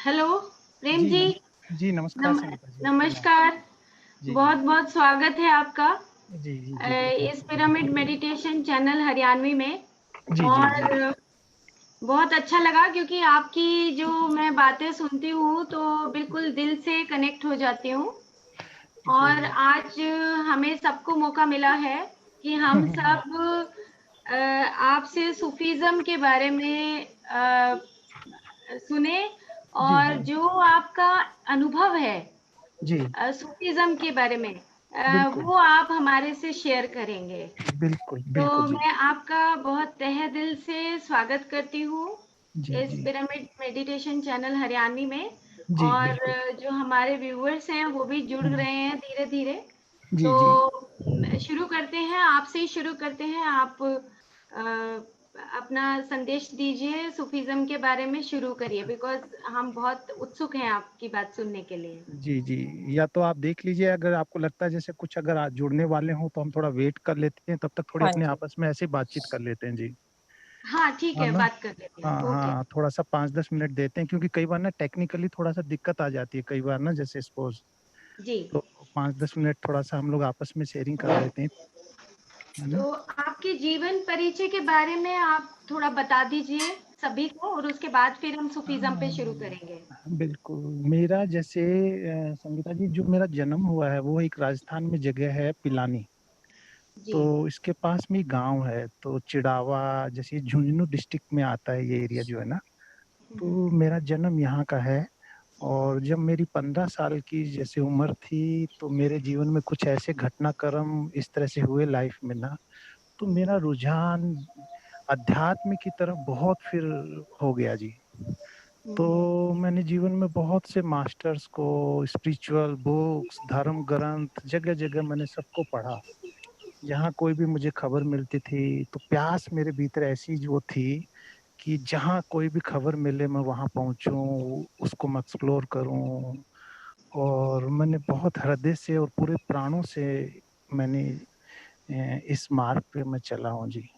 Hello Prem ji जी। जी, नमस्कार नम, संगीता जी, प्रणाम। नमस्कार। जी, बहुत जी। बहुत स्वागत है आपका जी, जी, जी, जी, थैंक इस you. Pyramid meditation channel Haryanvi में। जी, जी, जी। और बहुत अच्छा लगा क्योंकि आपकी जो मैं बातें सुनती हूँ तो बिल्कुल दिल से कनेक्ट हो जाती हूँ। और जी। आज हमें सबको मौका मिला है कि हम सब आपसे सूफीज़्म के बारे में सुने जी, और जी। जो आपका अनुभव है जी, सूफीज़्म के बारे में बिल्कुल, वो आप हमारे से शेयर करेंगे। बिल्कुल, तो बिल्कुल जी। मैं आपका बहुत तहे दिल से स्वागत करती हूँ जी, इस जी। पिरामिड मेडिटेशन चैनल हरियाणवी में। जी, और बिल्कुल। जो हमारे व्यूअर्स हैं वो भी जुड़ हुँ। रहे हैं धीरे-धीरे। जी, जी। तो शुरू करते हैं, आपसे ही शुरू करते हैं। आप अपना संदेश दीजिए सूफीज़्म के बारे में, शुरू करिए बिकॉज़ हम बहुत उत्सुक हैं आपकी बात सुनने के लिए। जी, जी। या तो आप देख लीजिए, अगर आपको लगता है जैसे कुछ अगर आज जुड़ने वाले हों, तो हम थोड़ा वेट कर लेते हैं, तब तक थोड़ी हाँ अपने जी। आपस में ऐसे ही बातचीत कर लेते हैं। जी। हाँ, ठीक हाँ है, ना? बात कर लेते हैं। हाँ, ओके। हाँ, थोड़ा-सा 5-10 मिनट देते हैं, क्योंकि कई बार ना टेक्निकली थोड़ा-सा दिक्कत आ जाती है, कई बार ना जैसे सपोज़, जी। तो 5-10 मिनट थोड़ा-सा हम लोग आपस में शेयरिंग कर लेते हैं, है ना? तो आपके जीवन परिचय के बारे में आप थोड़ा बता दीजिए सभी को और उसके बाद फिर हम सूफीज़्म पे शुरू करेंगे। बिल्कुल, मेरा जैसे संगीता जी, जो मेरा जन्म हुआ है, वो एक राजस्थान में जगह है पिलानी। जी। तो इसके पास में ही गाँव है, तो चिड़ावा, जैसे झुंझुनू डिस्ट्रिक्ट में आता है ये एरिया जो है ना, हुँ, तो मेरा जन्म यहाँ का है। और जब मेरी 15 साल की जैसे उम्र थी, तो मेरे जीवन में कुछ ऐसे घटनाक्रम इस तरह से हुए लाइफ में ना, तो हुँ, मेरा रुझान अध्यात्म की तरफ बहुत फिर हो गया जी। हुँ, तो हुँ, मैंने जीवन में बहुत से मास्टर्स को, स्पिरिचुअल बुक्स, धर्म ग्रंथ, जगह-जगह मैंने सबको पढ़ा। जहाँ कोई भी मुझे खबर मिलती थी, तो प्यास मेरे भीतर ऐसी जो थी कि जहाँ कोई भी खबर मिले मैं वहाँ पहुँचूँ, उसको मैं एक्सप्लोर करूँ। और मैंने बहुत हृदय से और पूरे प्राणों से मैंने इस मार्ग पे मैं चला हूँ जी।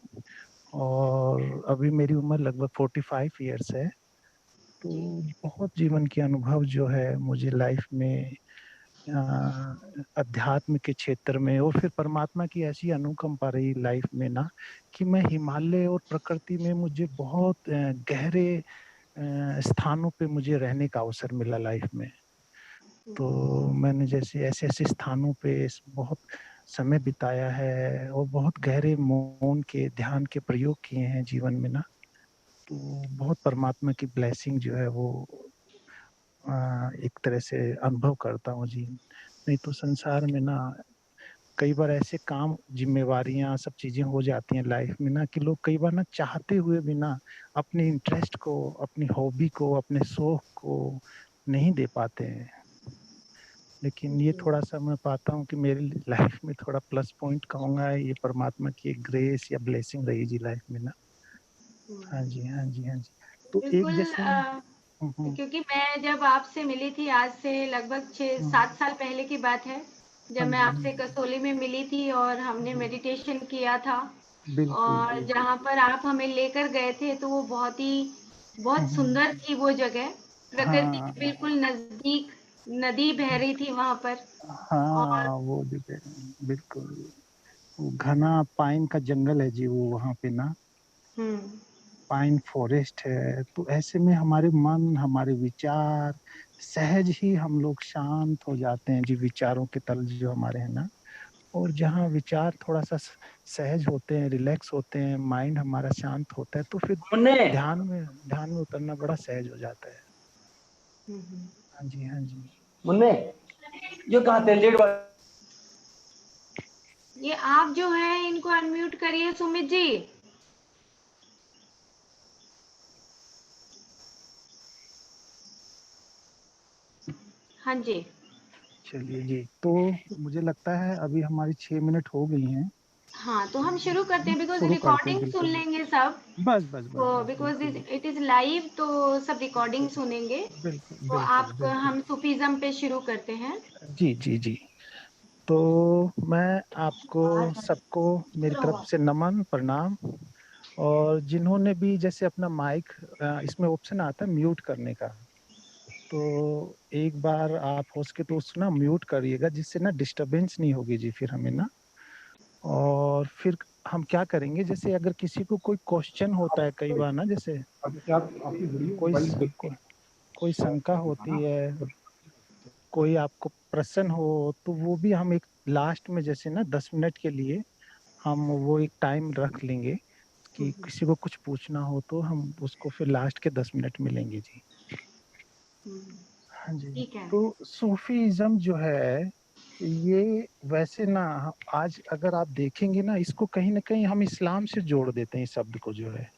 और अभी मेरी उम्र लगभग 45 इयर्स है। तो जी। बहुत जीवन के अनुभव जो है मुझे लाइफ में अध्यात्म के क्षेत्र में, और फिर परमात्मा की ऐसी अनुकंपा रही लाइफ में ना, कि मैं हिमालय और प्रकृति में मुझे बहुत गहरे स्थानों पे मुझे रहने का अवसर मिला लाइफ में। हुँ, तो हुँ, मैंने जैसे ऐसे-ऐसे स्थानों पे बहुत समय बिताया है, और बहुत गहरे मौन के, ध्यान के प्रयोग किए हैं जीवन में ना। तो बहुत परमात्मा की ब्लेसिंग जो है वो एक तरह से अनुभव करता हूँ जी। नहीं तो संसार में ना कई बार ऐसे काम, ज़िम्मेवारियाँ, सब चीज़ें हो जाती हैं लाइफ में ना, कि लोग कई बार ना चाहते हुए भी ना अपने इंटरेस्ट को, अपनी हॉबी को, अपने शौक को नहीं दे पाते हैं। लेकिन ये जी। थोड़ा-सा मैं पाता हूँ कि मेरी लाइफ में थोड़ा प्लस पॉइंट कहूँगा, ये परमात्मा की एक ग्रेस या ब्लेसिंग रही जी लाइफ में ना। हुँ। हाँ जी, हाँ जी, हाँ जी। तो एक बिल्कुल जैसे हुँ, हुँ, क्योंकि मैं जब आपसे मिली थी आज से लगभग हुँ। 6-7 साल पहले की बात है, जब हाँ मैं जी, हाँ आपसे जी। कसौली में मिली थी और हमने जी, मेडिटेशन किया था। बिल्कुल और जी। जहाँ पर आप हमें लेकर गए थे तो वो हुँ, बहुत हुँ। सुंदर थी वो जगह। प्रकृति हाँ, के बिल्कुल नज़दीक नदी बह रही थी वहाँ पर। और हाँ, वो जगह बिल्कुल, वो घना पाइन का जंगल है जी वो वहाँ पे ना, हुँ, पाइन फॉरेस्ट है, तो ऐसे में हमारे मन, हमारे विचार सहज ही हम लोग शांत हो जाते हैं जी, विचारों के तल जो हमारे हैं ना। और जहाँ विचार थोड़ा-सा सहज होते हैं, रिलैक्स होते हैं, माइंड हमारा शांत होता है, तो फिर मुन्ने ध्यान में उतरना बड़ा सहज हो जाता है। हुँ, हुँ। हाँ जी, हाँ जी। मुन्ने ये कहाँ थे लेट वाला। ये आप जो हैं इनको अनम्यूट करिए सुमित जी। हाँ जी। चलिए जी, तो मुझे लगता है अभी हमारी 6 मिनट हो गई हैं। हाँ, तो हम शुरू करते हैं बिकॉज़ शुरू करते हैं, रिकॉर्डिंग सुन बिल्कुल। लेंगे सब। बस, बस, बस, तो बस, बिकॉज़ बिल्कुल, इट इज़ लाइव तो सब रिकॉर्डिंग बिल्कुल, सुनेंगे। बिल्कुल, तो बिल्कुल, आप बिल्कुल। हम सूफीज़्म पे शुरू करते हैं। जी, जी, जी। तो मैं आपको सबको मेरी तरफ से नमन, प्रणाम। और जिन्होंने भी जैसे अपना माइक, इसमें ऑप्शन आता है म्यूट करने का, तो एक बार आप हो सके तो उसको ना म्यूट करिएगा, जिससे ना डिस्टरबेंस नहीं होगी जी फिर हमें ना। और फिर हम क्या करेंगे, जैसे अगर किसी को कोई क्वेश्चन होता है कई बार ना, जैसे कोई कोई शंका होती है, कोई आपको प्रश्न हो, तो वो भी हम एक लास्ट में जैसे ना 10 मिनट के लिए हम वो एक टाइम रख लेंगे कि किसी को कुछ पूछना हो तो हम उसको फिर लास्ट के 10 मिनट मिलेंगे जी। हाँ जी। ठीक है। तो सूफीज्म जो है ये वैसे ना, आज अगर आप देखेंगे ना, इसको कहीं ना कहीं हम इस्लाम से जोड़ देते हैं इस शब्द को, जो है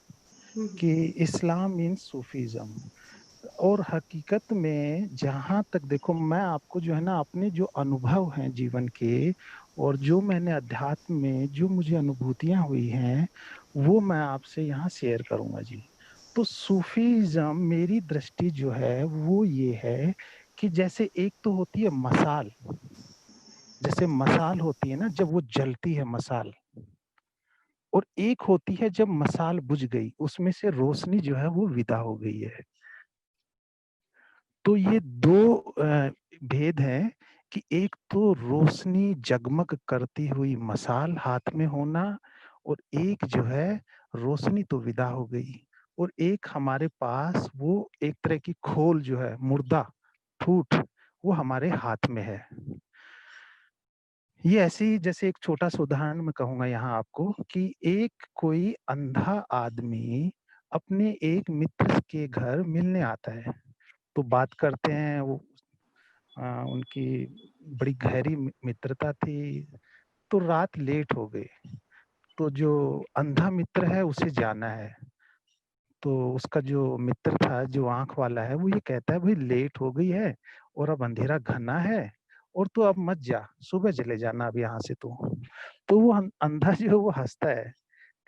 कि इस्लाम मीन्स सूफीज्म। और हकीकत में जहाँ तक देखो, मैं आपको जो है ना अपने जो अनुभव हैं जीवन के, और जो मैंने अध्यात्म में जो मुझे अनुभूतियां हुई हैं, वो मैं आपसे यहाँ शेयर करूंगा जी। तो सूफीज्म मेरी दृष्टि जो है वो ये है कि जैसे एक तो होती है मसाल, जैसे मसाल होती है ना जब वो जलती है मसाल, और एक होती है जब मसाल बुझ गई, उसमें से रोशनी जो है वो विदा हो गई है। तो ये दो भेद हैं कि एक तो रोशनी जगमग करती हुई मसाल हाथ में होना, और एक जो है रोशनी तो विदा हो गई, और एक हमारे पास वो एक तरह की खोल जो है, मुर्दा ठूठ, वो हमारे हाथ में है। ये ऐसे ही जैसे एक छोटा सा उदाहरण मैं कहूंगा यहाँ आपको कि एक कोई अंधा आदमी अपने एक मित्र के घर मिलने आता है, तो बात करते हैं, वो उनकी बड़ी गहरी मित्रता थी। तो रात लेट हो गई, तो जो अंधा मित्र है उसे जाना है, तो उसका जो मित्र था जो आंख वाला है वो ये कहता है भाई लेट हो गई है और अब अंधेरा घना है, और तू अब मत जा, सुबह चले जाना अब यहाँ से तू। तो वो अंधा जो है वो हंसता है,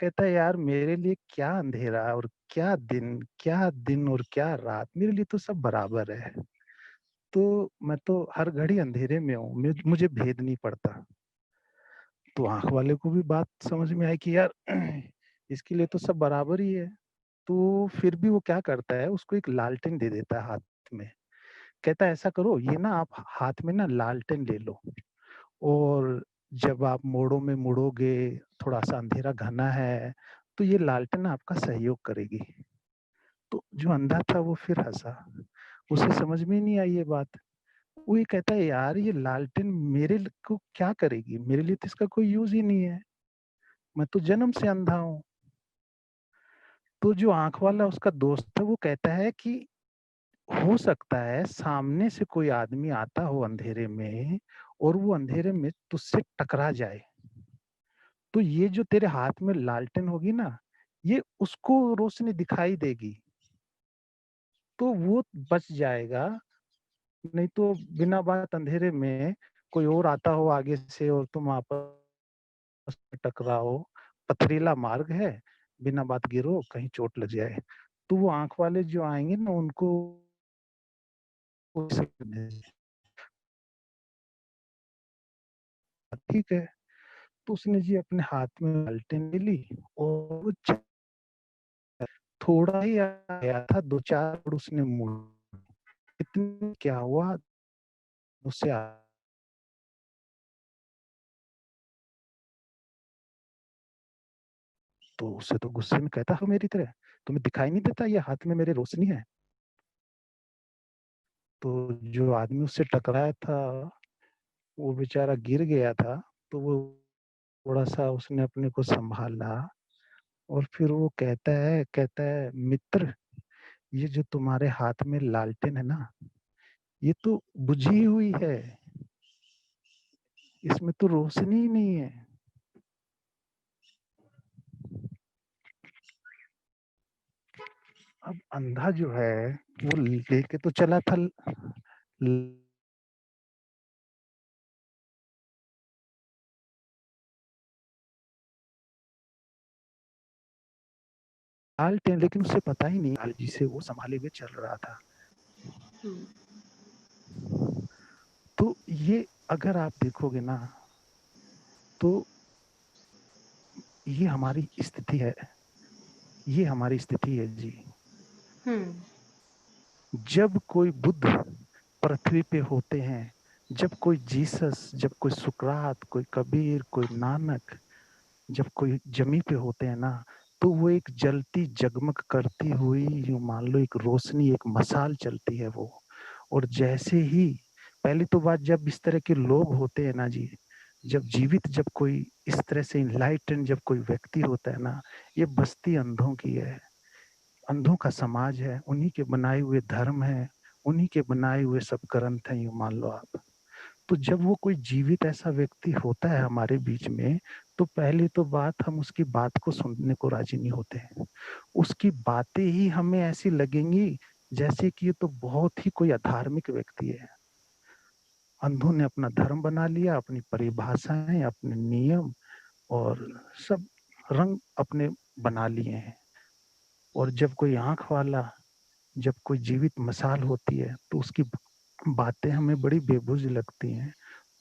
कहता है यार मेरे लिए क्या अंधेरा और क्या दिन, क्या दिन और क्या रात, मेरे लिए तो सब बराबर है। तो मैं तो हर घड़ी अंधेरे में हूँ, मुझे भेद नहीं पड़ता। तो आंख वाले को भी बात समझ में आई कि यार इसके लिए तो सब बराबर ही है। तो फिर भी वो क्या करता है, उसको एक लालटेन दे देता है हाथ में, कहता है ऐसा करो, ये ना आप हाथ में ना लालटेन ले लो, और जब आप मोड़ों में मुड़ोगे, थोड़ा सा अंधेरा घना है, तो ये लालटेन आपका सहयोग करेगी। तो जो अंधा था वो फिर हंसा, उसे समझ में नहीं आई ये बात। वो ये कहता है यार ये लालटेन मेरे को क्या करेगी, मेरे लिए तो इसका कोई यूज ही नहीं है, मैं तो जन्म से अंधा हूँ। तो जो आंख वाला उसका दोस्त है वो कहता है कि हो सकता है सामने से कोई आदमी आता हो अंधेरे में, और वो अंधेरे में तुझसे टकरा जाए, तो ये जो तेरे हाथ में लालटेन होगी ना, ये उसको रोशनी दिखाई देगी, तो वो बच जाएगा। नहीं तो बिना बात अंधेरे में कोई और आता हो आगे से और तुम आपस में टकराओ, पथरीला मार्ग है, बिना बात गिरो कहीं चोट लग जाए। तो वो आंख वाले जो आएंगे ना उनको ठीक है। तो उसने जी अपने हाथ में बाल्टी ले ली, और वो थोड़ा ही आया था, 2-4 फुट उसने मुड़ा, इतने क्या हुआ, उससे तो उससे तो गुस्से में कहता हो मेरी तरह, तुम्हें दिखाई नहीं देता ये हाथ में मेरे रोशनी है। तो जो आदमी उससे टकराया था वो बेचारा गिर गया था, तो वो थोड़ा सा उसने अपने को संभाला, और फिर वो कहता है मित्र, ये जो तुम्हारे हाथ में लालटेन है ना, ये तो बुझी हुई है, इसमें तो रोशनी ही नहीं है। अब अंधा जो है वो लेके तो चला था लालटेन, लेकिन उसे पता ही नहीं लाल जी से वो संभाले हुए चल रहा था। तो ये अगर आप देखोगे ना, तो ये हमारी स्थिति है, ये हमारी स्थिति है जी। जब कोई बुद्ध पृथ्वी पे होते हैं, जब कोई जीसस, जब कोई सुकरात, कोई कबीर, कोई नानक, जब कोई जमी पे होते हैं ना, तो वो एक जलती जगमग करती हुई, यूं मान लो एक रोशनी, एक मशाल चलती है वो। और जैसे ही पहली तो बात, जब इस तरह के लोग होते हैं ना जी, जब जीवित, जब कोई इस तरह से इनलाइटन जब कोई व्यक्ति होता है ना, ये बस्ती अंधों की है, अंधों का समाज है, उन्हीं के बनाए हुए धर्म है, उन्हीं के बनाए हुए सब ग्रंथ हैं, यूं मान लो आप। तो जब वो कोई जीवित ऐसा व्यक्ति होता है हमारे बीच में, तो पहले तो बात, हम उसकी बात को सुनने को राजी नहीं होते हैं। उसकी बातें ही हमें ऐसी लगेंगी जैसे कि ये तो बहुत ही कोई अधार्मिक व्यक्ति है। अंधों ने अपना धर्म बना लिया, अपनी परिभाषाएं, अपने नियम और सब रंग अपने बना लिए हैं। और जब कोई आंख वाला, जब कोई जीवित मसाल होती है, तो उसकी बातें हमें बड़ी बेबुझ लगती हैं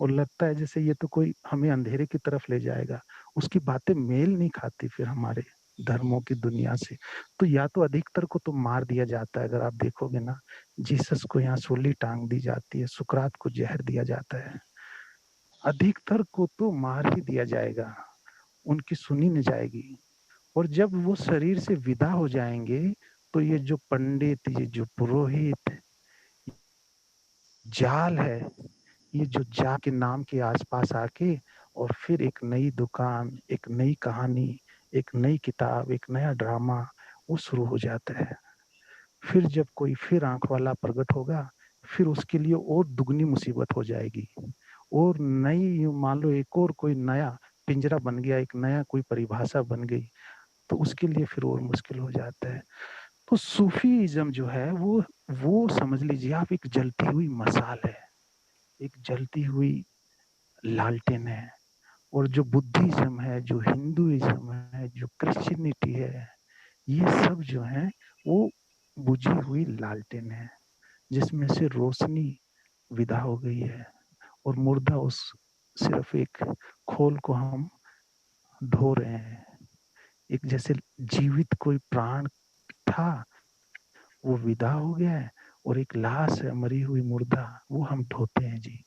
और लगता है जैसे ये तो कोई हमें अंधेरे की तरफ ले जाएगा। उसकी बातें मेल नहीं खाती फिर हमारे धर्मों की दुनिया से। तो या तो अधिकतर को तो मार दिया जाता है, अगर आप देखोगे ना, जीसस को यहाँ सूली टांग दी जाती है, सुकरात को जहर दिया जाता है, अधिकतर को तो मार ही दिया जाएगा, उनकी सुनी नहीं जाएगी। और जब वो शरीर से विदा हो जाएंगे, तो ये जो पंडित, ये जो पुरोहित जाल है, ये जो जा के नाम के आसपास आके और फिर एक नई दुकान, एक नई कहानी, एक नई किताब, एक नया ड्रामा वो शुरू हो जाता है। फिर जब कोई फिर आंख वाला प्रकट होगा, फिर उसके लिए और दुगनी मुसीबत हो जाएगी, और नई, मान लो एक और कोई नया पिंजरा बन गया, एक नया कोई परिभाषा बन गई, तो उसके लिए फिर और मुश्किल हो जाता है। तो सूफीइज्म जो है वो समझ लीजिए आप, एक जलती हुई मशाल है, एक जलती हुई लालटेन है। और जो बुद्धिज्म है, जो हिंदुइज्म है, जो क्रिश्चियनिटी है, ये सब जो है वो बुझी हुई लालटेन है, जिसमें से रोशनी विदा हो गई है और मुर्दा उस सिर्फ एक खोल को हम ढो रहे हैं। एक जैसे जीवित कोई प्राण था, वो विदा हो गया है, और एक लाश है, मरी हुई मुर्दा, वो हम ढोते हैं जी।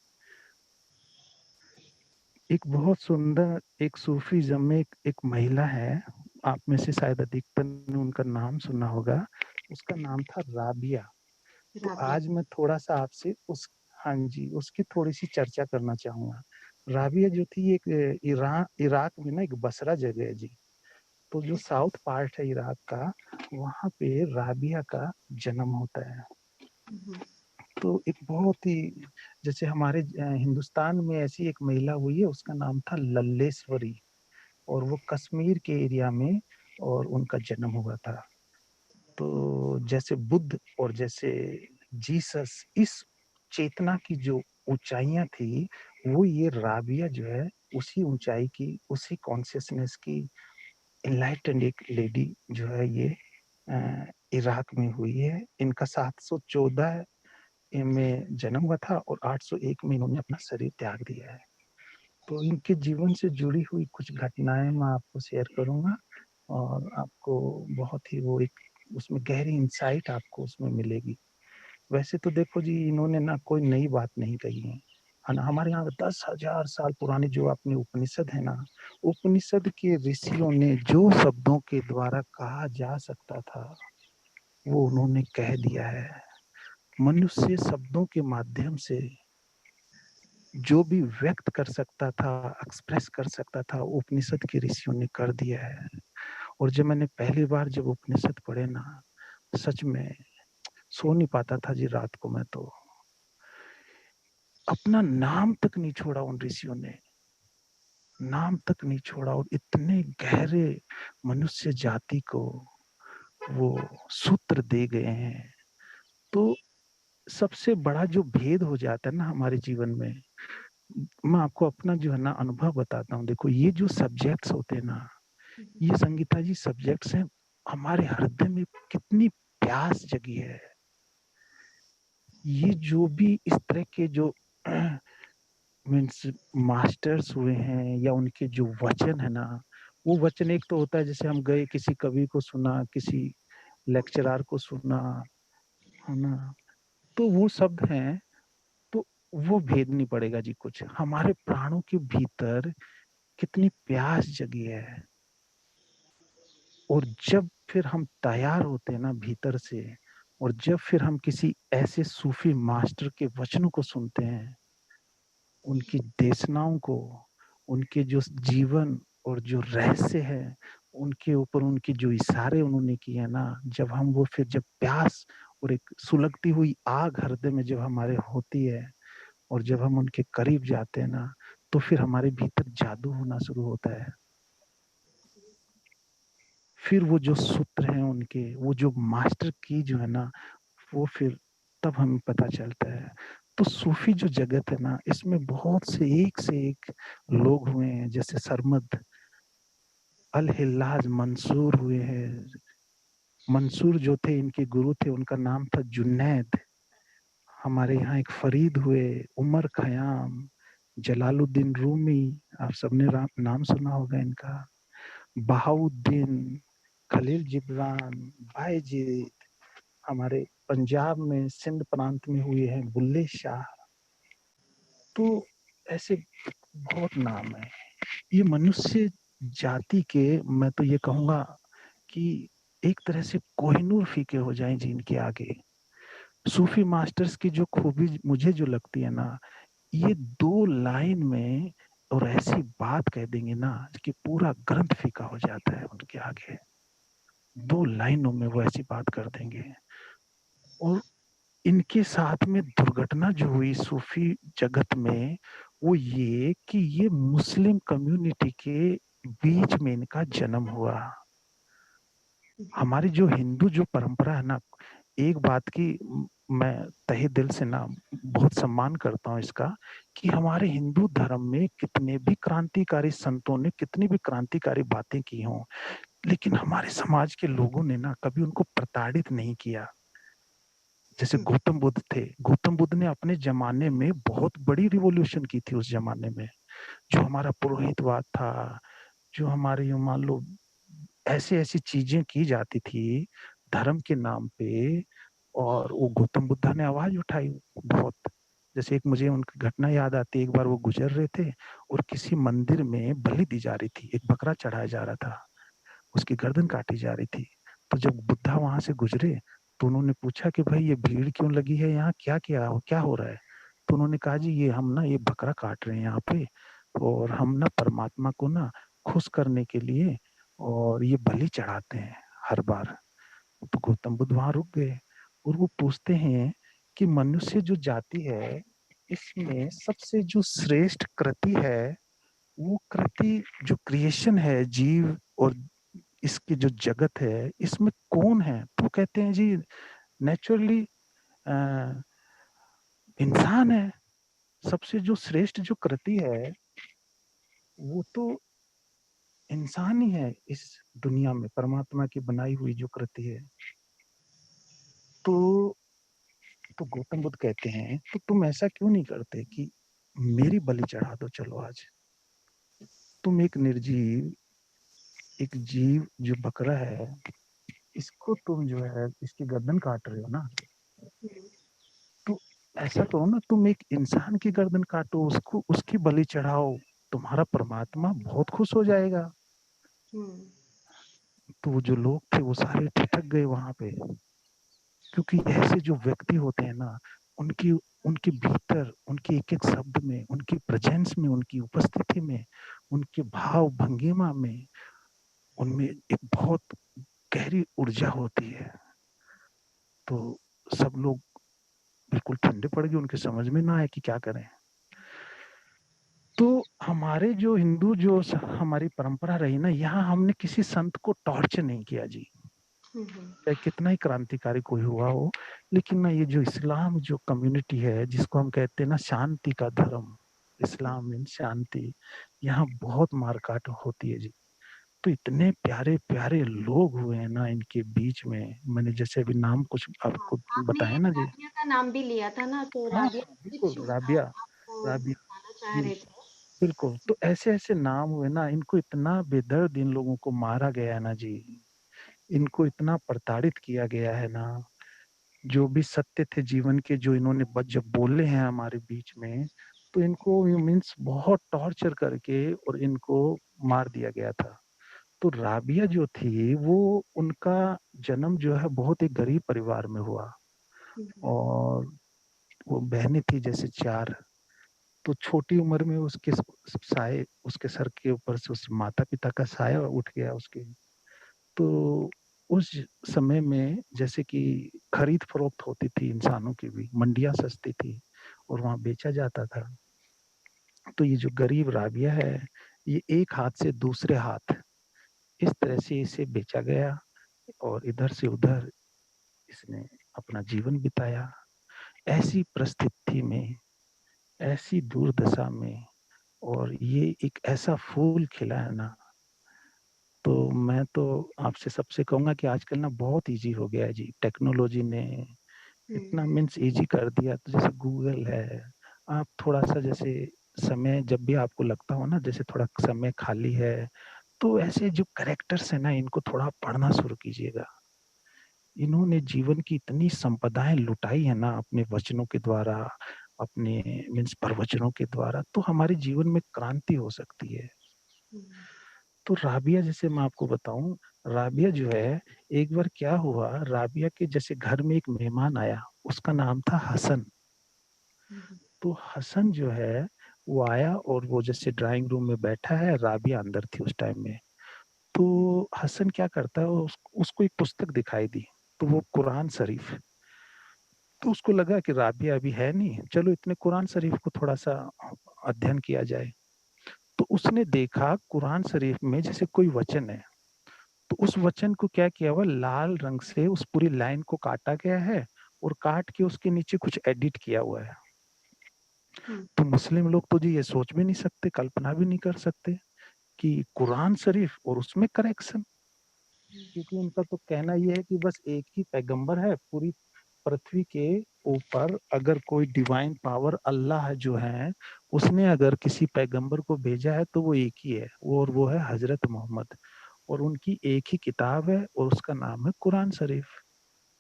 एक बहुत सुंदर, एक सूफीज़्म में एक महिला है, आप में से शायद अधिकतर ने उनका नाम सुना होगा, उसका नाम था राबिया। तो राबिया। आज मैं थोड़ा सा आपसे उस, हाँ जी, उसकी थोड़ी सी चर्चा करना चाहूंगा। राबिया जो थी, एक इराक में ना एक बसरा जगह है जी, तो जो साउथ पार्ट है इराक का, वहाँ पे राबिया का जन्म होता है। तो एक बहुत ही, जैसे हमारे हिंदुस्तान में ऐसी एक महिला हुई है, उसका नाम था लल्लेश्वरी, और वो कश्मीर के एरिया में और उनका जन्म हुआ था। तो जैसे बुद्ध और जैसे जीसस, इस चेतना की जो ऊंचाइयां थी, वो ये राबिया जो है उसी ऊंचाई की, उसी कॉन्शियसनेस की इनलाइटेंड एक लेडी जो है, ये इराक में हुई है। इनका 714 में जन्म हुआ था और 801 में इन्होंने अपना शरीर त्याग दिया है। तो इनके जीवन से जुड़ी हुई कुछ घटनाएं मैं आपको शेयर करूंगा, और आपको बहुत ही वो एक उसमें गहरी इंसाइट आपको उसमें मिलेगी। वैसे तो देखो जी, इन्होंने ना कोई नई बात नहीं कही है ना। हमारे यहाँ 10,000 साल पुराने जो अपने उपनिषद है ना, उपनिषद के ऋषियों ने जो शब्दों के द्वारा कहा जा सकता था, वो उन्होंने कह दिया है। मनुष्य शब्दों के माध्यम से जो भी व्यक्त कर सकता था, एक्सप्रेस कर सकता था, उपनिषद के ऋषियों ने कर दिया है। और जब मैंने पहली बार जब उपनिषद पढ़े ना, सच में सो नहीं पाता था जी रात को। मैं तो अपना नाम तक नहीं छोड़ा उन ऋषियों ने, नाम तक नहीं छोड़ा, और इतने गहरे मनुष्य जाति को वो सूत्र दे गए हैं। तो सबसे बड़ा जो भेद हो जाता है ना हमारे जीवन में, मैं आपको अपना जो है ना अनुभव बताता हूँ। देखो, ये जो सब्जेक्ट्स होते हैं ना, ये संगीता जी सब्जेक्ट्स हैं, हमारे हृदय में कितनी प्यास जगी है। ये जो भी इस तरह के जो मीन्स मास्टर्स हुए हैं, या उनके जो वचन है ना, वो वचन एक तो होता है जैसे हम गए किसी कवि को सुना, किसी लेक्चरार को सुना, है ना। तो वो शब्द हैं, तो वो भेद नहीं पड़ेगा जी कुछ। हमारे प्राणों के भीतर कितनी प्यास जगी है, और जब फिर हम तैयार होते हैं ना भीतर से, और जब फिर हम किसी ऐसे सूफी मास्टर के वचनों को सुनते हैं, उनकी देशनाओं को, उनके जो जीवन और जो रहस्य है उनके ऊपर, उनके जो इशारे उन्होंने किए ना, जब हम वो फिर जब प्यास और एक सुलगती हुई आग हृदय में जब हमारे होती है, और जब हम उनके करीब जाते हैं ना, तो फिर हमारे भीतर जादू होना शुरू होता है। फिर वो जो सूत्र हैं उनके, वो जो मास्टर की जो है ना, वो फिर तब हमें पता चलता है। तो सूफी जो जगत है ना, इसमें बहुत से एक लोग हुए हैं, जैसे सरमद अल हिल्लाज मंसूर हुए हैं। मंसूर जो थे इनके गुरु थे, उनका नाम था जुन्नैद। हमारे यहाँ एक फरीद हुए, उमर खयाम, जलालुद्दीन रूमी, आप सबने नाम सुना होगा इनका। बहाउद्दीन, खलील जिब्रान, बायजीद, हमारे पंजाब में सिंध प्रांत में हुए हैं बुल्ले शाह। तो ऐसे बहुत नाम है। ये मनुष्य जाति के, मैं तो ये कहूंगा कि एक तरह से कोहिनूर फीके हो जाएं जी इनके आगे। सूफी मास्टर्स की जो खूबी मुझे जो लगती है ना, ये 2 लाइन में और ऐसी बात कह देंगे ना कि पूरा ग्रंथ फीका हो जाता है उनके आगे। 2 लाइनों में वो ऐसी बात कर देंगे। और इनके साथ में दुर्घटना जो हुई सूफी जगत में, वो ये कि ये मुस्लिम कम्युनिटी के बीच में इनका जन्म हुआ। हमारी जो हिंदू जो परंपरा है ना, एक बात की मैं तहे दिल से ना बहुत सम्मान करता हूँ इसका, कि हमारे हिंदू धर्म में कितने भी क्रांतिकारी संतों ने कितनी भी क्रांतिकारी बातें की हों, लेकिन हमारे समाज के लोगों ने ना कभी उनको प्रताड़ित नहीं किया। जैसे गौतम बुद्ध थे, गौतम बुद्ध ने अपने जमाने में बहुत बड़ी रिवॉल्यूशन की थी। उस जमाने में जो हमारा पुरोहितवाद था, जो हमारे यूं मान लो ऐसी ऐसी चीजें की जाती थी धर्म के नाम पे, और वो गौतम बुद्ध ने आवाज उठाई बहुत। जैसे एक मुझे उनकी घटना याद आती है, एक बार वो गुजर रहे थे और किसी मंदिर में बलि दी जा रही थी, एक बकरा चढ़ाया जा रहा था, उसकी गर्दन काटी जा रही थी। तो जब बुद्धा वहां से गुजरे तो उन्होंने पूछा कि भाई ये भीड़ क्यों लगी है यहाँ, क्या हो रहा है। तो उन्होंने कहा जी ये हम ना ये बकरा काट रहे हैं यहाँ पे, और हम ना परमात्मा को ना खुश करने के लिए और ये बलि चढ़ाते हैं हर बार। तो गौतम बुद्ध वहां रुक गए और वो पूछते हैं कि मनुष्य जो जाति है, इसमें सबसे जो श्रेष्ठ कृति है, वो कृति जो क्रिएशन है, जीव और इसकी जो जगत है, इसमें कौन है। तो कहते हैं जी नेचुरली इंसान है। सबसे जो श्रेष्ठ जो कृति है वो तो इंसान ही है इस दुनिया में, परमात्मा की बनाई हुई जो कृति है। तो तो गौतम बुद्ध कहते हैं तो तुम ऐसा क्यों नहीं करते कि मेरी बलि चढ़ा दो, चलो आज। तुम एक निर्जीव, एक जीव जो बकरा है, इसको तुम जो है इसकी गर्दन काट रहे हो ना, तो ऐसा करो ना, तुम एक इंसान की गर्दन काटो, उसको उसकी बलि चढ़ाओ, तुम्हारा परमात्मा बहुत खुश हो जाएगा। तो वो जो लोग थे वो सारे ठिठक गए वहां पे, क्योंकि ऐसे जो व्यक्ति होते हैं ना, उनकी उनके भीतर, उनके एक एक शब्द में, उनकी प्रेजेंस में, उनकी उपस्थिति में, उनके भाव भंगिमा में, उनमें एक बहुत गहरी ऊर्जा होती है। तो सब लोग बिल्कुल ठंडे पड़ गए, उनके समझ में ना आए कि क्या करें। तो हमारे जो हिंदू जो हमारी परंपरा रही ना, यहाँ हमने किसी संत को टॉर्चर नहीं किया जी, चाहे कितना ही क्रांतिकारी कोई हुआ हो। लेकिन ना ये जो इस्लाम जो कम्युनिटी है, जिसको हम कहते हैं ना शांति का धर्म, इस्लाम मीन शांति, यहाँ बहुत मारकाट होती है जी। तो इतने प्यारे प्यारे लोग हुए हैं ना इनके बीच में, मैंने जैसे अभी नाम कुछ आपको आपने बताया एक ना जी। राबिया का नाम भी लिया था ना, तो हाँ राबिया बिल्कुल, कुछ राबिया, आपको राबिया बताना चाह जी, रहे थे। बिल्कुल। तो ऐसे ऐसे नाम हुए ना, इनको इतना बेदर्द इन लोगों को मारा गया है ना जी, इनको इतना प्रताड़ित किया गया है ना, जो भी सत्य थे जीवन के, जो इन्होंने जब बोले हैं हमारे बीच में, तो इनको मीन्स बहुत टॉर्चर करके और इनको मार दिया गया था। तो राबिया जो थी वो, उनका जन्म जो है बहुत एक गरीब परिवार में हुआ, और वो बहनें थी जैसे 4। तो छोटी उम्र में उसके साए, उसके सर के ऊपर से उस माता पिता का साया उठ गया उसके। तो उस समय में जैसे कि खरीद फरोख्त होती थी इंसानों की भी, मंडियां सस्ती थी और वहां बेचा जाता था। तो ये जो गरीब राबिया है, ये एक हाथ से दूसरे हाथ इस तरह से इसे बेचा गया, और इधर से उधर इसने अपना जीवन बिताया। ऐसी परिस्थिति में, ऐसी दुर्दशा में, और ये एक ऐसा फूल खिला है ना, तो मैं तो आपसे सबसे कहूंगा कि आजकल ना बहुत इजी हो गया है जी, टेक्नोलॉजी ने इतना मीन्स इजी कर दिया। तो जैसे गूगल है, आप थोड़ा सा जैसे समय जब भी आपको लगता हो ना, जैसे थोड़ा समय खाली है, तो ऐसे जो कैरेक्टर्स है ना, इनको थोड़ा पढ़ना शुरू कीजिएगा। इन्होंने जीवन की इतनी संपदाएं लुटाई है ना अपने वचनों के द्वारा, अपने मीन्स प्रवचनों के द्वारा, तो हमारे जीवन में क्रांति हो सकती है। तो राबिया, जैसे मैं आपको बताऊं, राबिया जो है, एक बार क्या हुआ, राबिया के जैसे घर में एक मेहमान आया, उसका नाम था हसन। तो हसन जो है वो आया, और वो जैसे ड्राइंग रूम में बैठा है, राबिया अंदर थी उस टाइम में। तो हसन क्या करता है, उसको एक पुस्तक दिखाई दी, तो वो कुरान शरीफ। तो उसको लगा कि राबिया अभी है नहीं, चलो इतने कुरान शरीफ को थोड़ा सा अध्ययन किया जाए। तो उसने देखा कुरान शरीफ में जैसे कोई वचन है, तो उस वचन को क्या किया हुआ, लाल रंग से उस पूरी लाइन को काटा गया है, और काट के उसके नीचे कुछ एडिट किया हुआ है। तो मुस्लिम लोग तो जी ये सोच भी नहीं सकते, कल्पना भी नहीं कर सकते कि कुरान शरीफ और उसमें करेक्शन। क्योंकि उनका तो कहना यह है कि बस एक ही पैगंबर है पूरी पृथ्वी के ऊपर, अगर कोई डिवाइन पावर अल्लाह जो है, उसने अगर किसी पैगंबर को भेजा है तो वो एक ही है, और वो है हजरत मोहम्मद, और उनकी एक ही किताब है और उसका नाम है कुरान शरीफ।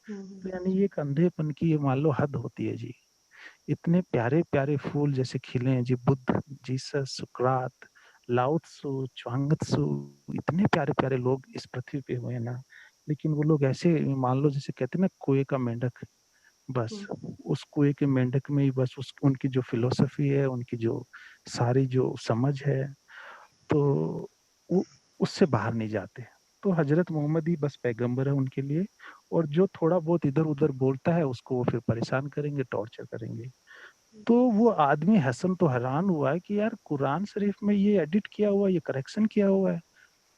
तो यानी ये एक अंधेपन की, ये मान लो, हद होती है जी। इतने प्यारे प्यारे फूल जैसे खिले हैं जी, बुद्ध, जीसस, सुकरात, लाओ त्सु, च्वांग त्सु, इतने प्यारे प्यारे लोग इस पृथ्वी पे हुए हैं ना, लेकिन वो लोग ऐसे, मान लो जैसे कहते हैं ना, कुएं का मेंढक, बस उस कुएं के मेंढक में ही बस उस उनकी जो फिलोसफी है, उनकी जो सारी जो समझ है, तो वो उससे बाहर नहीं जाते। तो हजरत मोहम्मद ही बस पैगंबर है उनके लिए, और जो थोड़ा बहुत इधर उधर बोलता है उसको वो फिर परेशान करेंगे, टॉर्चर करेंगे। तो वो आदमी हसन तो हैरान हुआ है कि यार कुरान शरीफ में ये एडिट किया हुआ, ये करेक्शन किया हुआ है।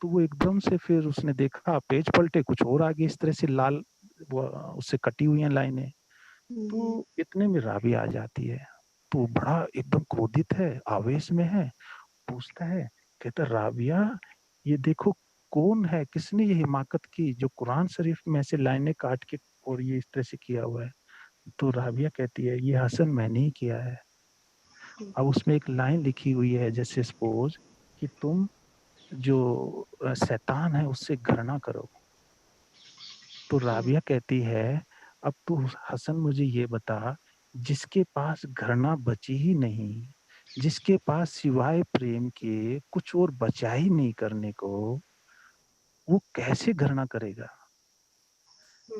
तो वो एकदम से फिर उसने देखा, पेज पलटे, कुछ और आगे इस तरह से लाल वो उससे कटी हुई हैं लाइनें। तो इतने में राबी आ जाती है, तो बड़ा एकदम क्रोधित है, आवेश में है, पूछता है, कहता राबिया, ये देखो कौन है, किसने ये हिमाकत की जो कुरान शरीफ में ऐसे लाइनें काट के और ये इस तरह से किया हुआ है। तो राबिया कहती है, ये हसन मैंने ही किया है। अब उसमें एक लाइन लिखी हुई है, जैसे सपोज कि तुम जो शैतान है उससे घृणा करो। तो राबिया कहती है, अब तू हसन मुझे ये बता, जिसके पास घृणा बची ही नहीं, जिसके पास सिवाय प्रेम के कुछ और बचा ही नहीं करने को, वो कैसे घृणा करेगा।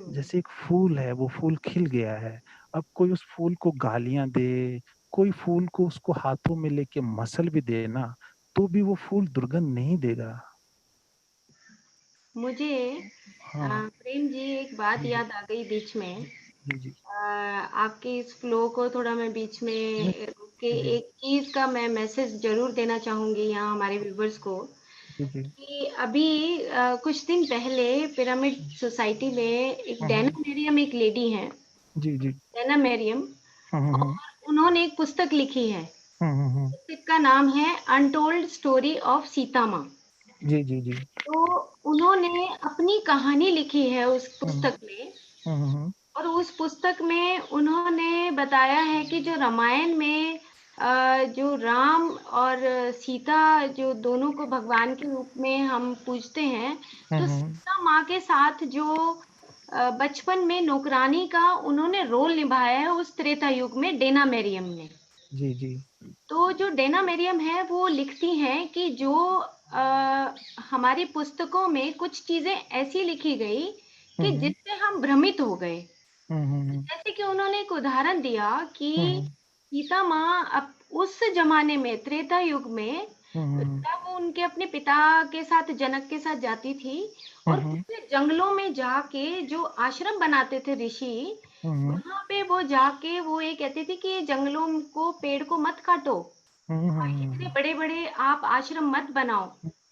जैसे एक फूल है, वो फूल खिल गया है, अब कोई उस फूल को गालियां दे, कोई फूल को उसको हाथों में लेके मसल भी दे ना, तो भी वो फूल दुर्गंध नहीं देगा। मुझे हाँ प्रेम जी एक बात जी जी याद आ गई बीच में। जी जी आपके इस फ्लो को थोड़ा मैं बीच में नहीं, रोक के जी एक चीज का मैं मैसेज जरूर देना चाहूंगी यहाँ हमारे व्यूवर्स को, जी जी कि अभी कुछ दिन पहले पिरामिड सोसाइटी में एक हम्म, डैना मैरियम, एक लेडी है जी जी डैना मैरियम, हम्म और हम्म उन्होंने एक पुस्तक लिखी है। हम्म, पुस्तक का नाम है अनटोल्ड स्टोरी ऑफ सीता माँ। जी जी जी तो उन्होंने अपनी कहानी लिखी है उस हम्म पुस्तक में, हम्म और उस पुस्तक में उन्होंने बताया है कि जो रामायण में जो राम और सीता जो दोनों को भगवान के रूप में हम पूजते हैं, तो हम्म सीता माँ के साथ जो बचपन में नौकरानी का उन्होंने रोल निभाया है उस त्रेता युग में, डेना मेरियम ने। जी जी। तो जो डेना मेरियम है वो लिखती हैं कि जो हमारी पुस्तकों में कुछ चीजें ऐसी लिखी गई कि जिससे हम भ्रमित हो गए। जैसे कि उन्होंने एक उदाहरण दिया कि सीता माँ अब उस जमाने में, त्रेता युग में, जब वो उनके अपने पिता के साथ, जनक के साथ जाती थी और पूरे जंगलों में जाके जो आश्रम बनाते थे ऋषि, वहां पे वो जाके वो ये कहती थी कि जंगलों को, पेड़ को मत काटो और इतने बड़े बड़े आप आश्रम मत बनाओ,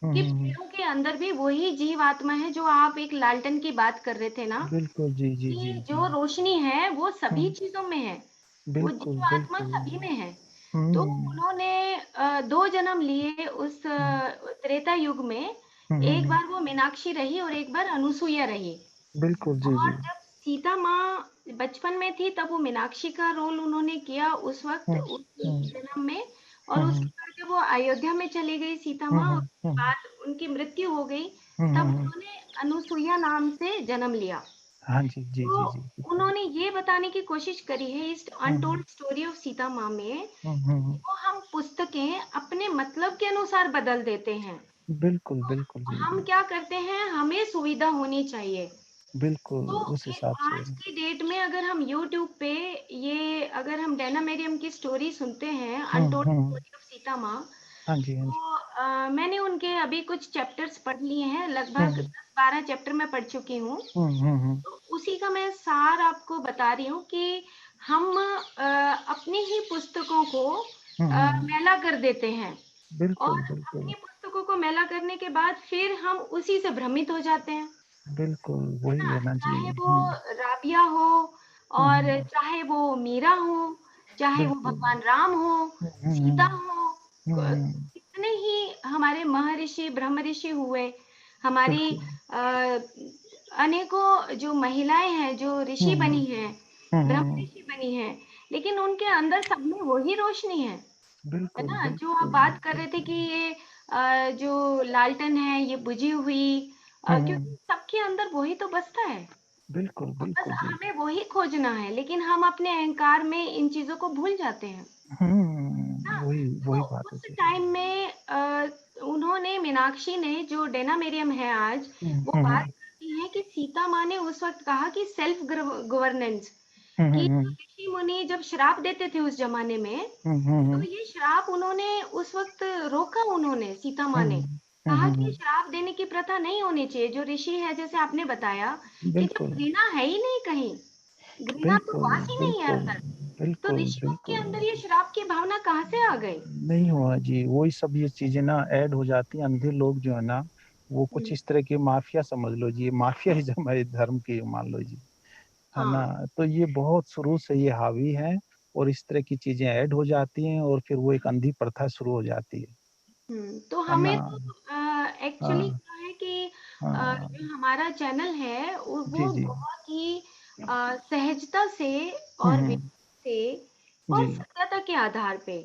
कि पेड़ों के अंदर भी वही जीव आत्मा है जो आप एक लालटेन की बात कर रहे थे ना, बिल्कुल जी जी जी कि जी। जो रोशनी है वो सभी चीजों में है, वो बिल्कुल जीव आत्मा बिल्कुल। सभी में है। तो उन्होंने 2 जन्म लिए उस त्रेता युग में। एक बार वो मीनाक्षी रही और एक बार अनुसुईया रही। बिल्कुल जी और जी। जब सीता माँ बचपन में थी तब वो मीनाक्षी का रोल उन्होंने किया उस वक्त, उस जन्म में। और उसके बाद जब वो अयोध्या में चली गई सीता माँ, उसके बाद उनकी मृत्यु हो गई, तब उन्होंने अनुसुईया नाम से जन्म लिया। हाँ जी जी तो जी जी। उन्होंने ये बताने की कोशिश करी है इस अनटोल्ड स्टोरी ऑफ सीता माँ में, वो हम पुस्तकें अपने मतलब के अनुसार बदल देते हैं। बिल्कुल बिल्कुल जी हम जी। क्या करते हैं, हमें सुविधा होनी चाहिए। बिल्कुल तो उस हिसाब से। आज की डेट में अगर हम YouTube पे ये, अगर हम डेना मेरियम की स्टोरी सुनते हैं, अनटोल्ड स्टोरी ऑफ सीता माँ, हाँ जी हाँ जी। तो मैंने उनके अभी कुछ चैप्टर्स पढ़ लिए हैं, लगभग 10-12 चैप्टर मैं पढ़ चुकी हूँ। तो उसी का मैं सार आपको बता रही हूँ कि हम अपनी ही पुस्तकों को मैला कर देते हैं, और बिल्कुल बिल्कुल। अपनी पुस्तकों को मैला करने के बाद फिर हम उसी से भ्रमित हो जाते हैं, बिल्कुल है वही ना? है ना जी। चाहे वो राबिया हो, और चाहे वो मीरा हो, चाहे वो बिल्कुल। भगवान राम हो, सीता हो, हम्म। कितने ही हमारे महर्षि, ब्रह्म ऋषि हुए, हमारी बिल्कुल। अनेकों जो महिलाएं हैं जो ऋषि बनी हैं, ब्रह्म हम्म। ऋषि बनी हैं, लेकिन उनके अंदर सब में वही रोशनी है बिल्कुल ना? जो आप बिल्कुल बात कर रहे थे बिल्कुल। कि ये जो लालटेन है ये बुझी हुई, क्योंकि सबके अंदर वही तो बसता है, बिल्कुल बस बिल्कुल जी। हमें वही खोजना है, लेकिन हम अपने अहंकार में इन चीजों को भूल जाते हैं ना। वही तो वही बात है उस जी। टाइम में उन्होंने, मीनाक्षी ने, जो डेना मेरियम है आज, वो बात हम्म करती है कि सीता माँ ने उस वक्त कहा कि सेल्फ गवर्नेंस, कि हम्म ऋषि मुनि जब श्राप देते थे उस जमाने में, तो ये श्राप उन्होंने उस वक्त रोका, उन्होंने, सीता माँ ने कहा कि श्राप देने की प्रथा नहीं होनी चाहिए। जो ऋषि है, जैसे आपने बताया कि जब बिल्कुल घृणा है ही नहीं कहीं, घृणा तो बिल्कुल वास ही नहीं है बिल्कुल अंदर, तो बिल्कुल ऋषियों के बिल्कुल। अंदर ये श्राप की भावना कहाँ से आ गई? नहीं हुआ जी, वही सब ये चीजें ना ऐड हो जाती हैं। अंधे लोग जो है ना, वो कुछ इस तरह के माफिया समझ लो जी, ये माफियाइज्म है धर्म की, मान लो जी, है ना। हाँ। तो ये बहुत शुरू से ये हावी है, और इस तरह की चीजें ऐड हो जाती हैं, और फिर वो एक अंधी प्रथा शुरू हो जाती तो है ना। हमें तो एक्चुअली हाँ क्या है कि हाँ। जो हमारा चैनल है जी वो जी। बहुत ही सहजता से और हम्म। विनम्र से जी। और सत्यता के आधार पे,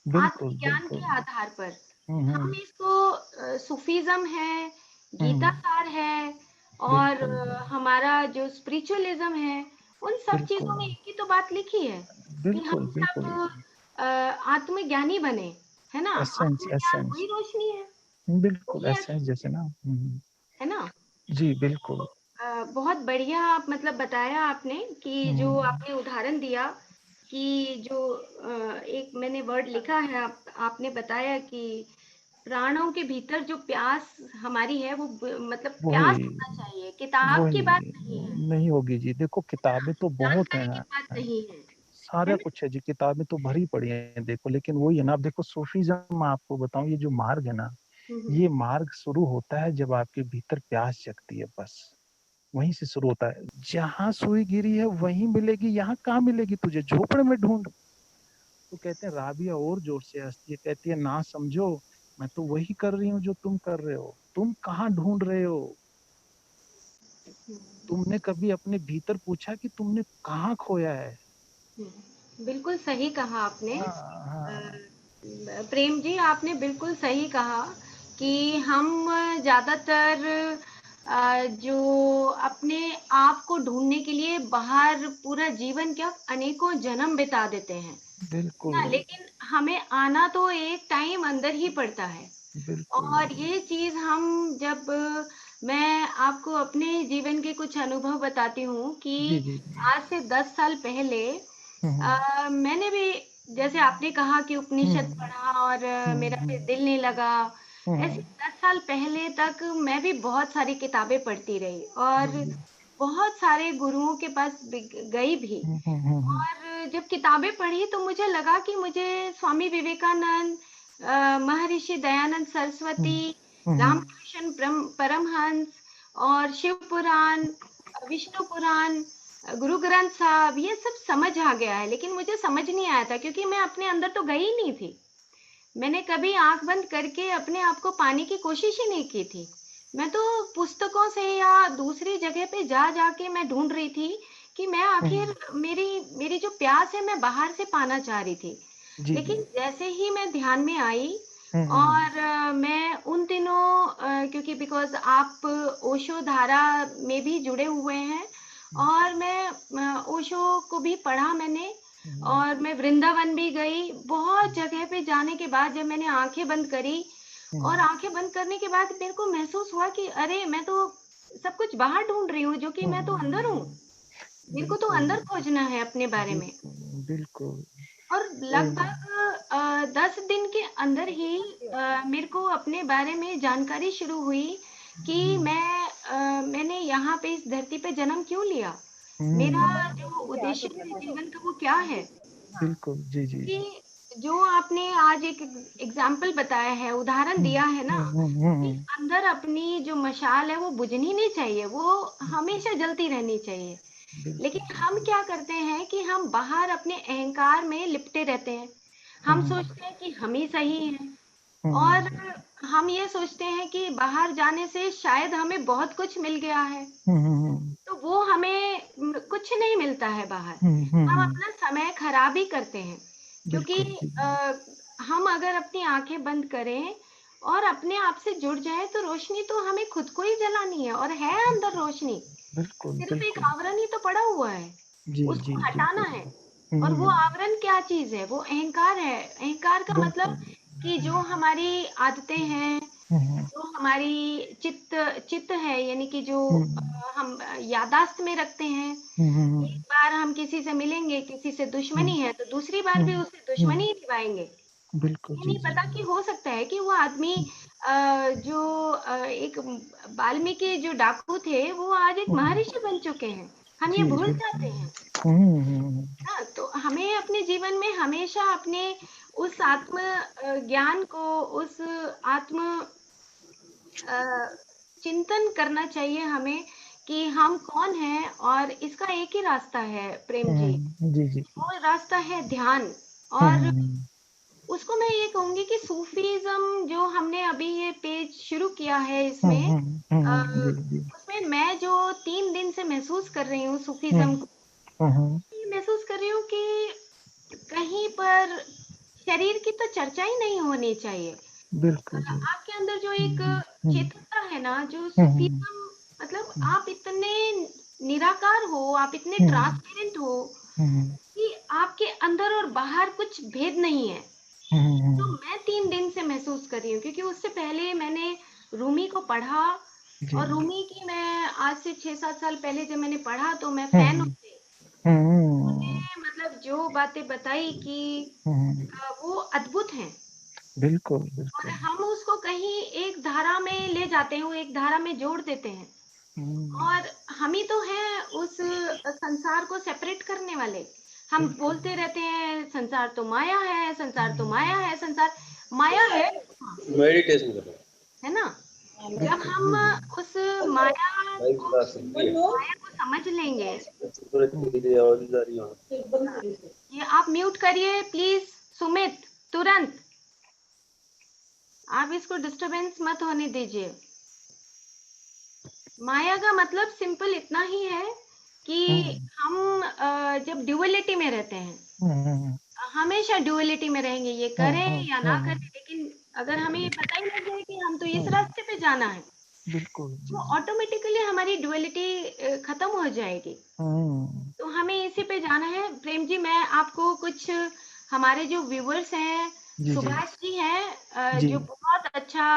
बिल्कुल आत्मज्ञान बिल्कुल। के आधार पर हम हम्म इसको, सूफीज्म है, गीता हम्म। सार है, और बिल्कुल हमारा जो स्पिरिचुअलिज्म है, उन सब बिल्कुल चीजों में एक ही तो बात लिखी है कि बिल्कुल हम बिल्कुल। सब आत्मज्ञानी बने, है ना? एसेंस आत्मज्ञान एसेंस। वही रोशनी है, बिल्कुल वही एसेंस एसेंस जैसे ना। है ना? जी बिल्कुल। बहुत बढ़िया आप मतलब बताया आपने कि जो हम्म। आपने उदाहरण दिया कि जो एक मैंने वर्ड लिखा है, आपने बताया कि प्राणों के भीतर जो प्यास हमारी है वो मतलब प्यास वही होना चाहिए, किताब की बात वही नहीं है, नहीं होगी जी, देखो किताबें तो बहुत जानकारी की हैं, बात नहीं है सारा ना? कुछ है जी, किताबें तो भरी पड़ी हैं देखो, लेकिन वही है ना। आप देखो सूफीज्म, आपको बताऊं, ये जो मार्ग है ना, हम्म, ये मार्ग शुरू होता है जब आपके भीतर प्यास जगती है, बस वहीं से शुरू होता है। जहां सुई गिरी है वहीं मिलेगी, यहाँ कहाँ मिलेगी तुझे, झोपड़े में ढूंढ। तो कहते हैं, राबिया और जोर से हंसती है, कहती है, ना समझो, मैं तो वही कर रही हूँ जो तुम कर रहे हो, तुम कहाँ ढूंढ रहे हो। तुमने कभी अपने भीतर पूछा कि तुमने कहाँ खोया है। बिल्कुल सही कहा आपने। हाँ हाँ। प्रेम जी, आपने बिल्कुल सही कहा कि हम ज्यादातर जो अपने आप को ढूंढने के लिए बाहर पूरा जीवन क्या अनेकों जन्म बिता देते हैं बिल्कुल ना, लेकिन हमें आना तो एक टाइम अंदर ही पड़ता है। बिल्कुल। और ये चीज हम जब मैं आपको अपने जीवन के कुछ अनुभव बताती हूँ कि जी जी। आज से 10 साल पहले हम्म मैंने भी, जैसे आपने कहा कि उपनिषद पढ़ा और मेरा फिर दिल नहीं लगा, ऐसे 10 साल पहले तक मैं भी बहुत सारी किताबें पढ़ती रही और जी जी। बहुत सारे गुरुओं के पास गई भी। और जब किताबें पढ़ी तो मुझे लगा कि मुझे स्वामी विवेकानंद, महर्षि दयानंद सरस्वती, रामकृष्ण परमहंस और शिव पुराण, विष्णु पुराण, गुरु ग्रंथ साहब, ये सब समझ आ गया है, लेकिन मुझे समझ नहीं आया था क्योंकि मैं अपने अंदर तो गई ही नहीं थी। मैंने कभी आंख बंद करके अपने आप को पाने की कोशिश ही नहीं की थी। मैं तो पुस्तकों से या दूसरी जगह पे जा जाके मैं ढूंढ रही थी कि मैं आखिर मेरी मेरी जो प्यास है मैं बाहर से पाना चाह रही थी। जी जी। लेकिन जैसे ही मैं ध्यान में आई हम्म और मैं उन दिनों क्योंकि बिकॉज आप ओशो धारा में भी जुड़े हुए हैं और मैं ओशो को भी पढ़ा मैंने और मैं वृंदावन भी गई। बहुत जगह पे जाने के बाद जब मैंने आंखें बंद करी और आंखें बंद करने के बाद मेरे को महसूस हुआ कि अरे मैं तो सब कुछ बाहर ढूंढ रही हूँ, जो कि मैं तो अंदर हूँ। मेरे को तो बिल्कुल अंदर खोजना है अपने बारे में। बिल्कुल बिल्कुल। और लगभग 10 दिन के अंदर ही मेरे को अपने बारे में जानकारी शुरू हुई कि मैंने यहाँ पे इस धरती पे जन्म क्यों लिया, मेरा जो उद्देश्य है जीवन का वो क्या है। बिल्कुल जी जी। कि जो आपने आज एक एग्जाम्पल बताया है, उदाहरण दिया है ना, कि अंदर अपनी जो मशाल है वो बुझनी नहीं चाहिए, वो हमेशा जलती रहनी चाहिए। बिल्कुल लेकिन हम क्या करते हैं कि हम बाहर अपने अहंकार में लिपटे रहते हैं। हम सोचते हैं कि हम ही सही हैं और हम ये सोचते हैं कि बाहर जाने से शायद हमें बहुत कुछ मिल गया है, तो वो हमें कुछ नहीं मिलता है बाहर। हम अपना समय खराब ही करते हैं क्योंकि बिल्कुल जी। हम अगर अपनी आंखें बंद करें और अपने आप से जुड़ जाए तो रोशनी तो हमें खुद को ही जलानी है और है अंदर रोशनी, बिल्कुल सिर्फ एक बिल्कुल। आवरण ही तो पड़ा हुआ है, जी जी उसको हटाना बिल्कुल। है। और वो आवरण क्या चीज है, वो अहंकार है। अहंकार का मतलब बिल्कुल। कि जो हमारी आदतें हैं, हम्म जो हमारी चित्त चित्त है, यानी कि जो हम्म हम यादाश्त में रखते हैं। एक बार हम किसी से मिलेंगे, किसी से दुश्मनी है तो दूसरी बार भी उससे दुश्मनी ही निभाएंगे। बिल्कुल ये जी नहीं जी। पता कि हो सकता है कि वो आदमी जो एक वाल्मीकि जो डाकू थे वो आज एक महर्षि बन चुके हैं, हम ये जी भूल बिल्कुल। जाते हैं हम्म ना। तो हमें अपने जीवन में हमेशा अपने उस आत्म ज्ञान को, उस आत्म चिंतन करना चाहिए हमें कि हम कौन हैं। और इसका एक ही रास्ता है प्रेम जी, जी जी। वो रास्ता है ध्यान। और हम्म उसको मैं ये कहूंगी कि सूफीज्म जो हमने अभी ये पेज शुरू किया है इसमें, जी जी। उसमें मैं जो 3 दिन से महसूस कर रही हूँ सूफीज्म को, ये महसूस कर रही हूँ कि कहीं पर शरीर की तो चर्चा ही नहीं होनी चाहिए। बिल्कुल जी। आपके अंदर जो एक चेतनता है ना, जो हम्म सूफीज्म, मतलब आप इतने निराकार हो, आप इतने ट्रांसपेरेंट हो कि आपके अंदर और बाहर कुछ भेद नहीं है। तो मैं 3 दिन से महसूस कर रही हूँ क्योंकि उससे पहले मैंने रूमी को पढ़ा जी। और रूमी की मैं आज से 6-7 साल पहले जब मैंने पढ़ा तो मैं फैन हम्म उससे। हम्म उन्होंने मतलब जो बातें बताई कि वो अद्भुत हैं बिल्कुल और बिल्कुल। हम उसको कहीं एक धारा में ले जाते हैं, एक धारा में जोड़ देते हैं और हम ही तो हैं उस संसार को सेपरेट करने वाले। हम बिल्कुल। बोलते रहते हैं संसार तो माया है, संसार तो माया है, संसार माया है। मेडिटेशन करो है ना। जब बिल्कुल हम जी जी। उस माया भाई को बात सुनती है माया को समझ लेंगे। तुरंत मेरी आवाज आ रही है। ये आप म्यूट करिए प्लीज सुमित, तुरंत। आप इसको डिस्टरबेंस मत होने दीजिए। माया का मतलब सिंपल इतना ही है कि हम जब ड्युअलिटी में रहते हैं, हमेशा ड्युअलिटी में रहेंगे, ये करें या ना करें, लेकिन अगर हमें ये पता ही लग जाए कि हम तो इस रास्ते पे जाना है बिल्कुल जी। तो ऑटोमेटिकली हमारी डुअलिटी खत्म हो जाएगी। तो हमें इसी पे जाना है। प्रेम जी, मैं आपको कुछ हमारे जो व्यूअर्स हैं, जी, जी। सुभाष जी हैं, जी। जो बहुत अच्छा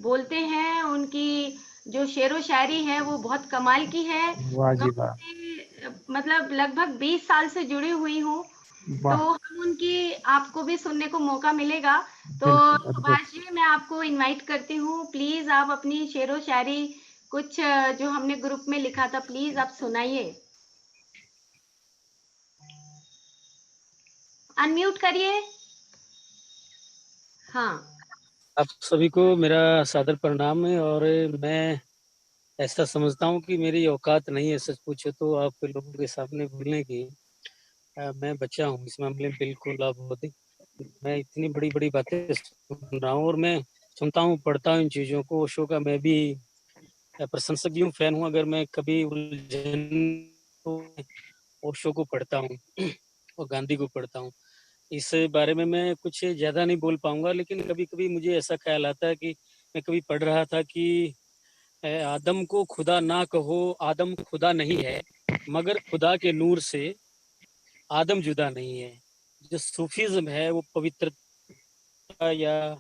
बोलते हैं, उनकी जो शेरो शायरी है वो बहुत कमाल की है। वाह जी मैं वाह। उनसे मतलब लगभग 20 साल से जुड़ी हुई हूँ, तो वाह, हम उनकी आपको भी सुनने को मौका मिलेगा। तो बिल्कुल अद्भुत। सुभाष जी, मैं आपको इनवाइट करती हूँ, प्लीज आप अपनी शेरो शायरी कुछ जो हमने ग्रुप में लिखा था, प्लीज आप सुनाइए। अनम्यूट करिए। हाँ। आप सभी को मेरा सादर प्रणाम है। और मैं ऐसा समझता हूँ कि मेरी औकात नहीं है, सच पूछो तो आप लोगों के सामने बोलने की। मैं बच्चा हूँ इस मामले में, बिल्कुल आप मैं इतनी बड़ी बड़ी बातें सुन रहा हूँ और मैं सुनता हूँ, पढ़ता हूँ इन चीज़ों को। ओशो का मैं भी प्रशंसक भी हूँ, फैन हूँ। अगर मैं कभी उलझन तो ओशो को पढ़ता हूँ और गांधी को पढ़ता हूँ। इस बारे में मैं कुछ ज़्यादा नहीं बोल पाऊंगा, लेकिन कभी कभी मुझे ऐसा ख्याल आता है कि मैं कभी पढ़ रहा था कि आदम को खुदा ना कहो, आदम खुदा नहीं है, मगर खुदा के नूर से आदम जुदा नहीं है। जो सूफीज्म है वो पवित्रता, या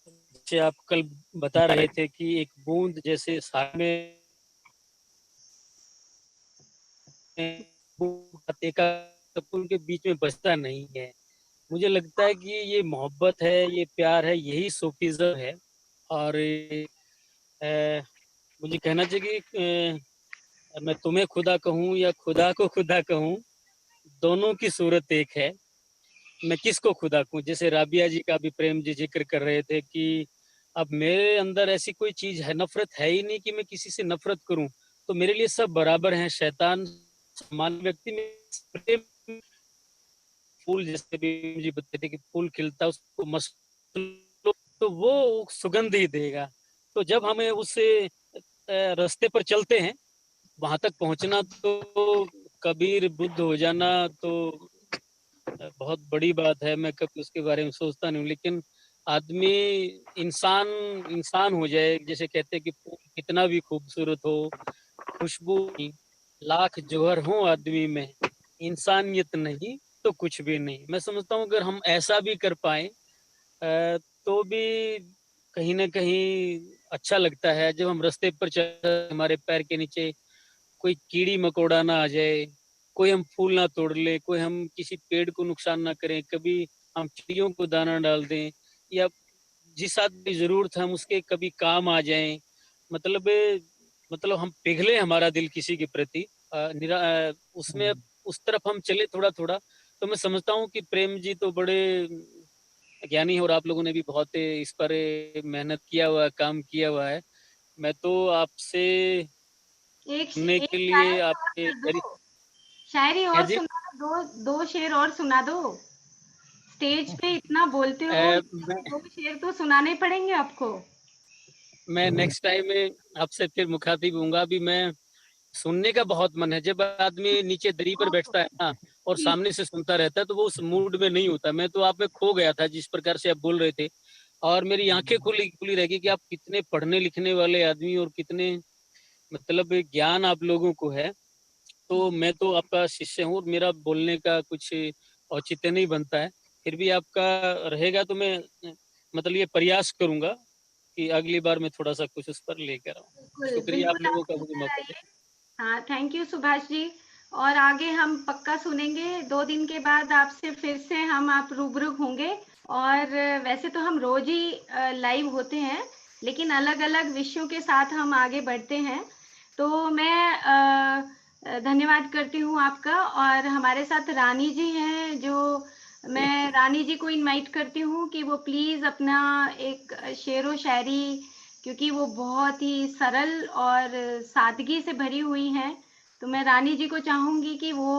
जैसे आप कल बता रहे थे कि एक बूंद जैसे सागर में उनके बीच में बसता नहीं है। मुझे लगता है कि ये मोहब्बत है, ये प्यार है, यही सूफीज्म है। और मुझे कहना चाहिए कि मैं तुम्हें खुदा कहूँ या खुदा को खुदा कहूँ, दोनों की सूरत एक है। मैं किसको खुदा कहूँ? जैसे राबिया जी का भी प्रेम जी जिक्र कर रहे थे कि अब मेरे अंदर ऐसी कोई चीज है, नफरत है ही नहीं कि मैं किसी से नफरत करूं। तो मेरे लिए सब बराबर हैं। शैतान सामान्य व्यक्ति में प्रेम, फूल जैसे भी जी बताते थे कि फूल खिलता उसको मस्त तो वो सुगंध ही देगा। तो जब हमें उस रास्ते पर चलते हैं, वहां तक पहुंचना तो कबीर बुद्ध हो जाना तो बहुत बड़ी बात है। मैं कभी उसके बारे में सोचता नहीं हूँ, लेकिन आदमी इंसान इंसान हो जाए। जैसे कहते हैं कि फूल कितना भी खूबसूरत हो, खुशबू लाख जौहर हो आदमी में, इंसानियत नहीं तो कुछ भी नहीं। मैं समझता हूँ अगर हम ऐसा भी कर पाए तो भी कहीं ना कहीं अच्छा लगता है। जब हम रास्ते पर चल, हमारे पैर के नीचे कोई कीड़ी मकोड़ा ना आ जाए, कोई हम फूल ना तोड़ ले, कोई हम किसी पेड़ को नुकसान ना करें, कभी हम चिड़ियों को दाना डाल दें, या जिस आदमी की जरूरत है हम उसके कभी काम आ जाएं। मतलब हम पिघले हमारा दिल किसी के प्रति, उसमें उस तरफ हम चले थोड़ा थोड़ा। तो मैं समझता हूँ कि प्रेम जी तो बड़े ज्ञानी है और आप लोगों ने भी बहुत इस पर मेहनत किया हुआ है, काम किया हुआ है। मैं तो आपसे सुनने एक के लिए शायरी और आपके कर दो, शायरी क्या और जी? सुना दो, दो शेर और सुना दो। स्टेज पे इतना बोलते हो, मैं दो शेर तो सुनाने पड़ेंगे आपको। मैं नेक्स्ट टाइम में आपसे फिर मुखातिब होऊंगा। अभी मैं सुनने का बहुत मन है। जब आदमी नीचे दरी पर बैठता है ना और ठीक। सामने से सुनता रहता है तो वो उस मूड में नहीं होता। मैं तो आप में खो गया था जिस प्रकार से आप बोल रहे थे, और मेरी आंखें खुली खुली रह गई कि आप कितने पढ़ने लिखने वाले आदमी और कितने मतलब ज्ञान आप लोगों को है। तो मैं तो आपका शिष्य हूँ और मेरा बोलने का कुछ औचित्य नहीं बनता है। फिर भी आपका रहेगा तो मैं मतलब ये प्रयास करूंगा कि अगली बार मैं थोड़ा सा कुछ उस पर लेकर आऊँ। बिल्कुल शुक्रिया आप बिल्कुल, लोगों आप का मुझे लेकर मौका आइए। हाँ, थैंक यू सुभाष जी। और आगे हम पक्का सुनेंगे। 2 दिन के बाद आपसे फिर से हम आप रूबरू होंगे। और वैसे तो हम रोज ही लाइव होते हैं, लेकिन अलग अलग विषयों के साथ हम आगे बढ़ते हैं। तो मैं धन्यवाद करती हूँ आपका। और हमारे साथ रानी जी हैं, जो मैं रानी जी को इनवाइट करती हूँ कि वो प्लीज अपना एक शेर व शायरी, क्योंकि वो बहुत ही सरल और सादगी से भरी हुई हैं, तो मैं रानी जी को चाहूंगी कि वो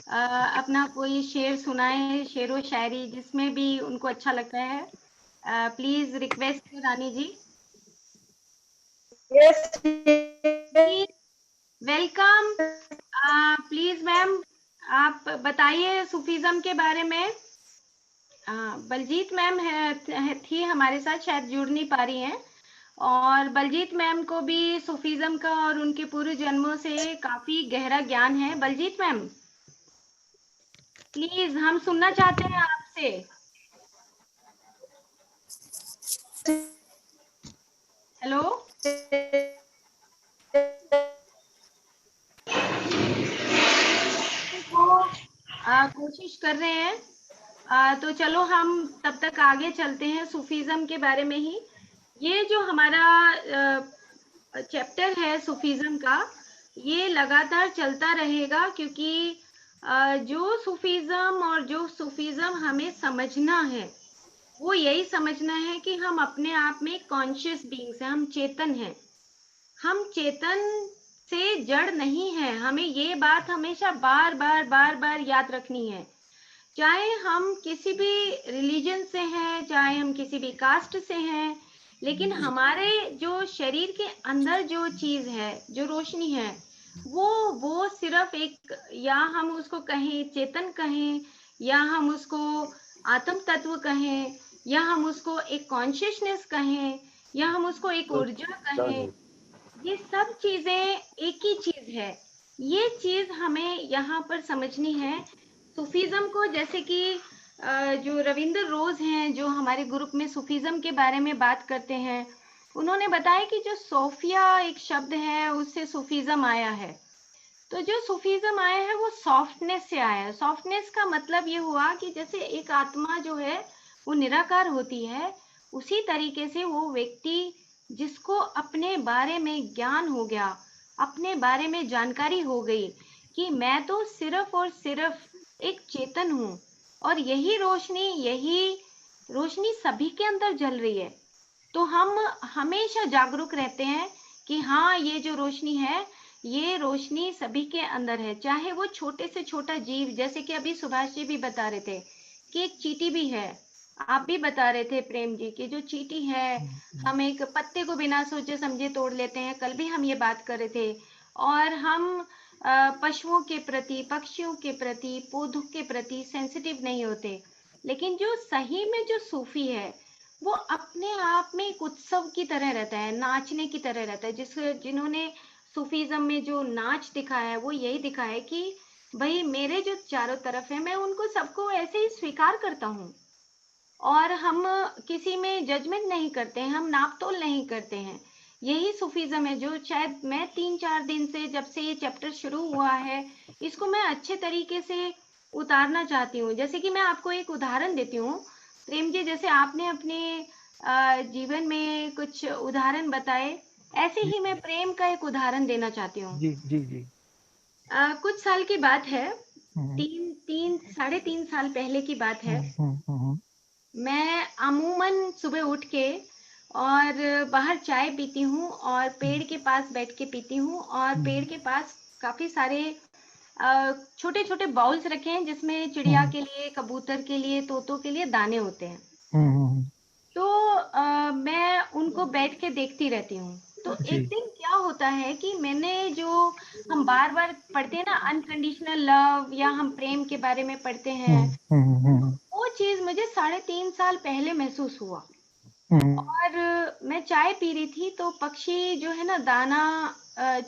अपना कोई शेर सुनाए, शेर व शायरी जिसमें भी उनको अच्छा लगता है। प्लीज रिक्वेस्ट है Rani ji. Yes. Please, welcome. Please ma'am, आप बताइए सूफीज्म के बारे में। बलजीत मैम थी हमारे साथ, शायद जुड़ नहीं पा रही हैं। और बलजीत मैम को भी सूफीज्म का और उनके पूर्व जन्मों से काफी गहरा ज्ञान है। बलजीत मैम प्लीज, हम सुनना चाहते हैं आपसे। हेलो, कोशिश कर रहे हैं। तो चलो हम तब तक आगे चलते हैं सूफीज्म के बारे में ही। ये जो हमारा चैप्टर है सूफीज्म का, ये लगातार चलता रहेगा, क्योंकि जो सूफीज्म और जो सूफीज्म हमें समझना है वो यही समझना है कि हम अपने आप में कॉन्शियस बीइंग्स हैं, हम चेतन हैं। हम चेतन से जड़ नहीं है। हमें ये बात हमेशा बार बार बार बार याद रखनी है। चाहे हम किसी भी रिलीजन से हैं, चाहे हम किसी भी कास्ट से हैं, लेकिन हमारे जो शरीर के अंदर जो चीज है, जो रोशनी है, वो सिर्फ एक, या हम उसको कहें चेतन कहें, या हम उसको आत्म तत्व कहें, या हम उसको एक कॉन्शियसनेस कहें, या हम उसको एक ऊर्जा कहें, ये सब चीजें एक ही चीज है। ये चीज हमें यहाँ पर समझनी है। सूफीज्म को, जैसे कि जो रविंद्र रोज हैं, जो हमारे ग्रुप में सूफीज्म के बारे में बात करते हैं, उन्होंने बताया कि जो सोफिया एक शब्द है, उससे सूफीज्म आया है। तो जो सूफीज्म आया है वो सॉफ्टनेस से आया है। सॉफ्टनेस का मतलब ये हुआ कि जैसे एक आत्मा जो है वो निराकार होती है, उसी तरीके से वो व्यक्ति जिसको अपने बारे में ज्ञान हो गया, अपने बारे में जानकारी हो गई कि मैं तो सिर्फ और सिर्फ एक चेतन हूँ, और यही रोशनी सभी के अंदर जल रही है। तो हम हमेशा जागरूक रहते हैं कि हाँ, ये जो रोशनी है, ये रोशनी सभी के अंदर है। चाहे वो छोटे से छोटा जीव, जैसे कि अभी सुभाष जी भी बता रहे थे कि एक चींटी भी है। आप भी बता रहे थे प्रेम जी कि जो चींटी है, हम एक पत्ते को बिना सोचे समझे तोड़ लेते हैं। कल भी हम ये बात कर रहे थे। और हम पशुओं के प्रति, पक्षियों के प्रति, पौधों के प्रति सेंसिटिव नहीं होते। लेकिन जो सही में जो सूफी है, वो अपने आप में एक उत्सव की तरह रहता है, नाचने की तरह रहता है। जिन्होंने सूफीज्म में जो नाच दिखाया है, वो यही दिखाया है कि भाई मेरे जो चारों तरफ है, मैं उनको सबको ऐसे ही स्वीकार करता हूँ। और हम किसी में जजमेंट नहीं करते हैं, हम नापतोल नहीं करते हैं। यही सूफीज्म है जो शायद मैं 3-4 दिन से, जब से ये चैप्टर शुरू हुआ है, इसको मैं अच्छे तरीके से उतारना चाहती हूँ। जैसे कि मैं आपको एक उदाहरण देती हूँ प्रेम जी, जैसे आपने अपने जीवन में कुछ उदाहरण बताए, ऐसे ही मैं प्रेम का एक उदाहरण देना चाहती हूँ। जी जी जी। कुछ साल की बात है, 3.5 साल पहले की बात है। मैं अमूमन सुबह उठ के और बाहर चाय पीती हूँ, और पेड़ के पास बैठ के पीती हूँ। और पेड़ के पास काफी सारे छोटे छोटे बाउल्स रखे हैं, जिसमें चिड़िया के लिए, कबूतर के लिए, तोतों के लिए दाने होते हैं। तो मैं उनको बैठ के देखती रहती हूँ। तो एक दिन क्या होता है कि मैंने, जो हम बार बार पढ़ते हैं ना, अनकंडीशनल लव, या हम प्रेम के बारे में पढ़ते हैं, वो चीज मुझे 3.5 साल पहले महसूस हुआ। और मैं चाय पी रही थी, तो पक्षी जो है ना, दाना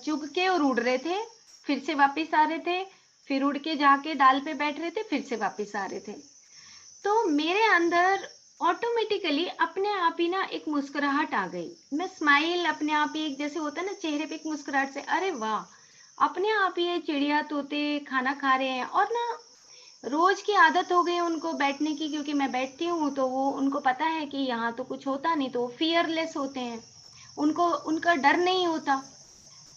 चुग के और उड़ रहे थे, फिर से वापस आ रहे थे, फिर उड़ के जाके डाल पे बैठ रहे थे, फिर से वापस आ रहे थे। तो मेरे अंदर ऑटोमेटिकली अपने आप ही ना एक मुस्कुराहट आ गई। मैं स्माइल अपने आप ही, एक जैसे होता है ना चेहरे पे एक मुस्कुराहट से, अरे वाह, अपने आप ही ये चिड़िया तोते खाना खा रहे हैं। और ना रोज की आदत हो गई उनको बैठने की, क्योंकि मैं बैठती हूँ, तो वो, उनको पता है कि यहाँ तो कुछ होता नहीं, तो फियरलेस होते हैं, उनको उनका डर नहीं होता।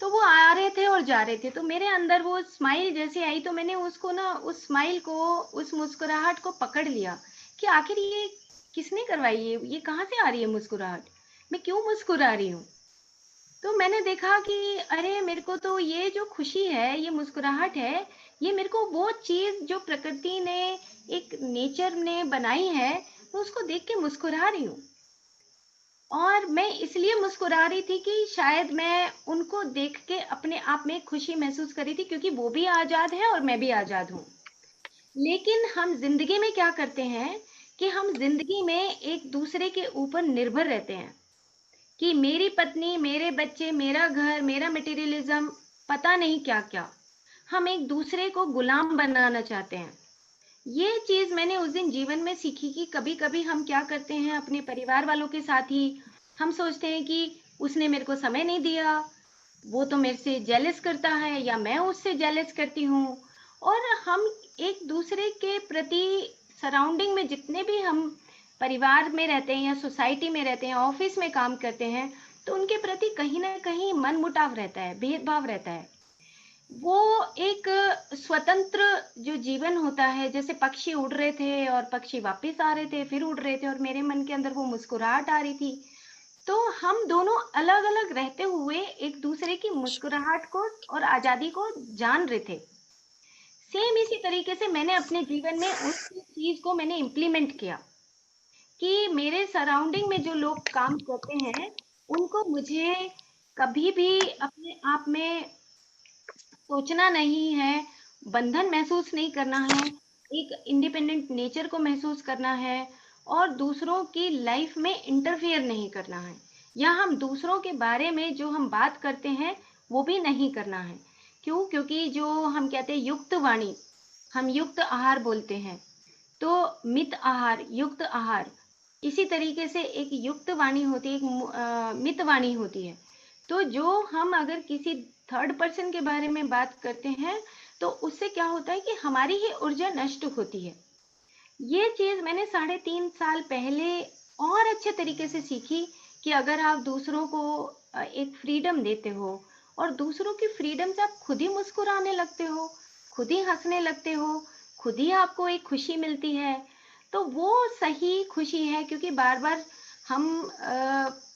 तो वो आ रहे थे और जा रहे थे, तो मेरे अंदर वो स्माइल जैसे आई, तो मैंने उसको ना, उस स्माइल को, उस मुस्कुराहट को पकड़ लिया कि आखिर ये किसने करवाई है, ये कहाँ से आ रही है मुस्कुराहट, मैं क्यों मुस्कुरा रही हूँ। तो मैंने देखा कि अरे, मेरे को तो ये जो खुशी है, ये मुस्कुराहट है, ये मेरे को वो चीज जो प्रकृति ने, एक नेचर ने बनाई है, मैं उसको देख के मुस्कुरा रही हूँ। और मैं इसलिए मुस्कुरा रही थी कि शायद मैं उनको देख के अपने आप में खुशी महसूस कर रही थी, क्योंकि वो भी आजाद है और मैं भी आजाद हूँ। लेकिन हम जिंदगी में क्या करते हैं कि हम जिंदगी में एक दूसरे के ऊपर निर्भर रहते हैं। कि मेरी पत्नी, मेरे बच्चे, मेरा घर, मेरा मटेरियलिज्म, पता नहीं क्या क्या, हम एक दूसरे को गुलाम बनाना चाहते हैं। ये चीज मैंने उस दिन जीवन में सीखी कि कभी कभी हम क्या करते हैं अपने परिवार वालों के साथ ही, हम सोचते हैं कि उसने मेरे को समय नहीं दिया, वो तो मेरे से जेलस करता है या मैं उससे जेलस करती हूँ। और हम एक दूसरे के प्रति सराउंडिंग में जितने भी हम परिवार में रहते हैं या सोसाइटी में रहते हैं, ऑफिस में काम करते हैं, तो उनके प्रति कहीं ना कहीं मन मुटाव रहता है, भेदभाव रहता है। वो एक स्वतंत्र जो जीवन होता है, जैसे पक्षी उड़ रहे थे और पक्षी वापस आ रहे थे, फिर उड़ रहे थे, और मेरे मन के अंदर वो मुस्कुराहट आ रही थी। तो हम दोनों अलग अलग रहते हुए एक दूसरे की मुस्कुराहट को और आजादी को जान रहे थे। सेम इसी तरीके से मैंने अपने जीवन में उस चीज को मैंने इम्प्लीमेंट किया कि मेरे सराउंडिंग में जो लोग काम करते हैं, उनको मुझे कभी भी अपने आप में सोचना नहीं है, बंधन महसूस नहीं करना है, एक इंडिपेंडेंट नेचर को महसूस करना है, और दूसरों की लाइफ में इंटरफेयर नहीं करना है, या हम दूसरों के बारे में जो हम बात करते हैं वो भी नहीं करना है। क्यों? क्योंकि जो हम कहते हैं युक्त वाणी, हम युक्त आहार बोलते हैं, तो मित आहार, युक्त आहार, इसी तरीके से एक युक्त वाणी होती है, एक मित वाणी होती है। तो जो हम अगर किसी थर्ड पर्सन के बारे में बात करते हैं, तो उससे क्या होता है कि हमारी ही ऊर्जा नष्ट होती है। ये चीज मैंने 3.5 साल पहले और अच्छे तरीके से सीखी कि अगर आप दूसरों को एक फ्रीडम देते हो, और दूसरों की फ्रीडम से आप खुद ही मुस्कुराने लगते हो, खुद ही हंसने लगते हो, खुद ही आपको एक खुशी मिलती है, तो वो सही खुशी है। क्योंकि बार बार हम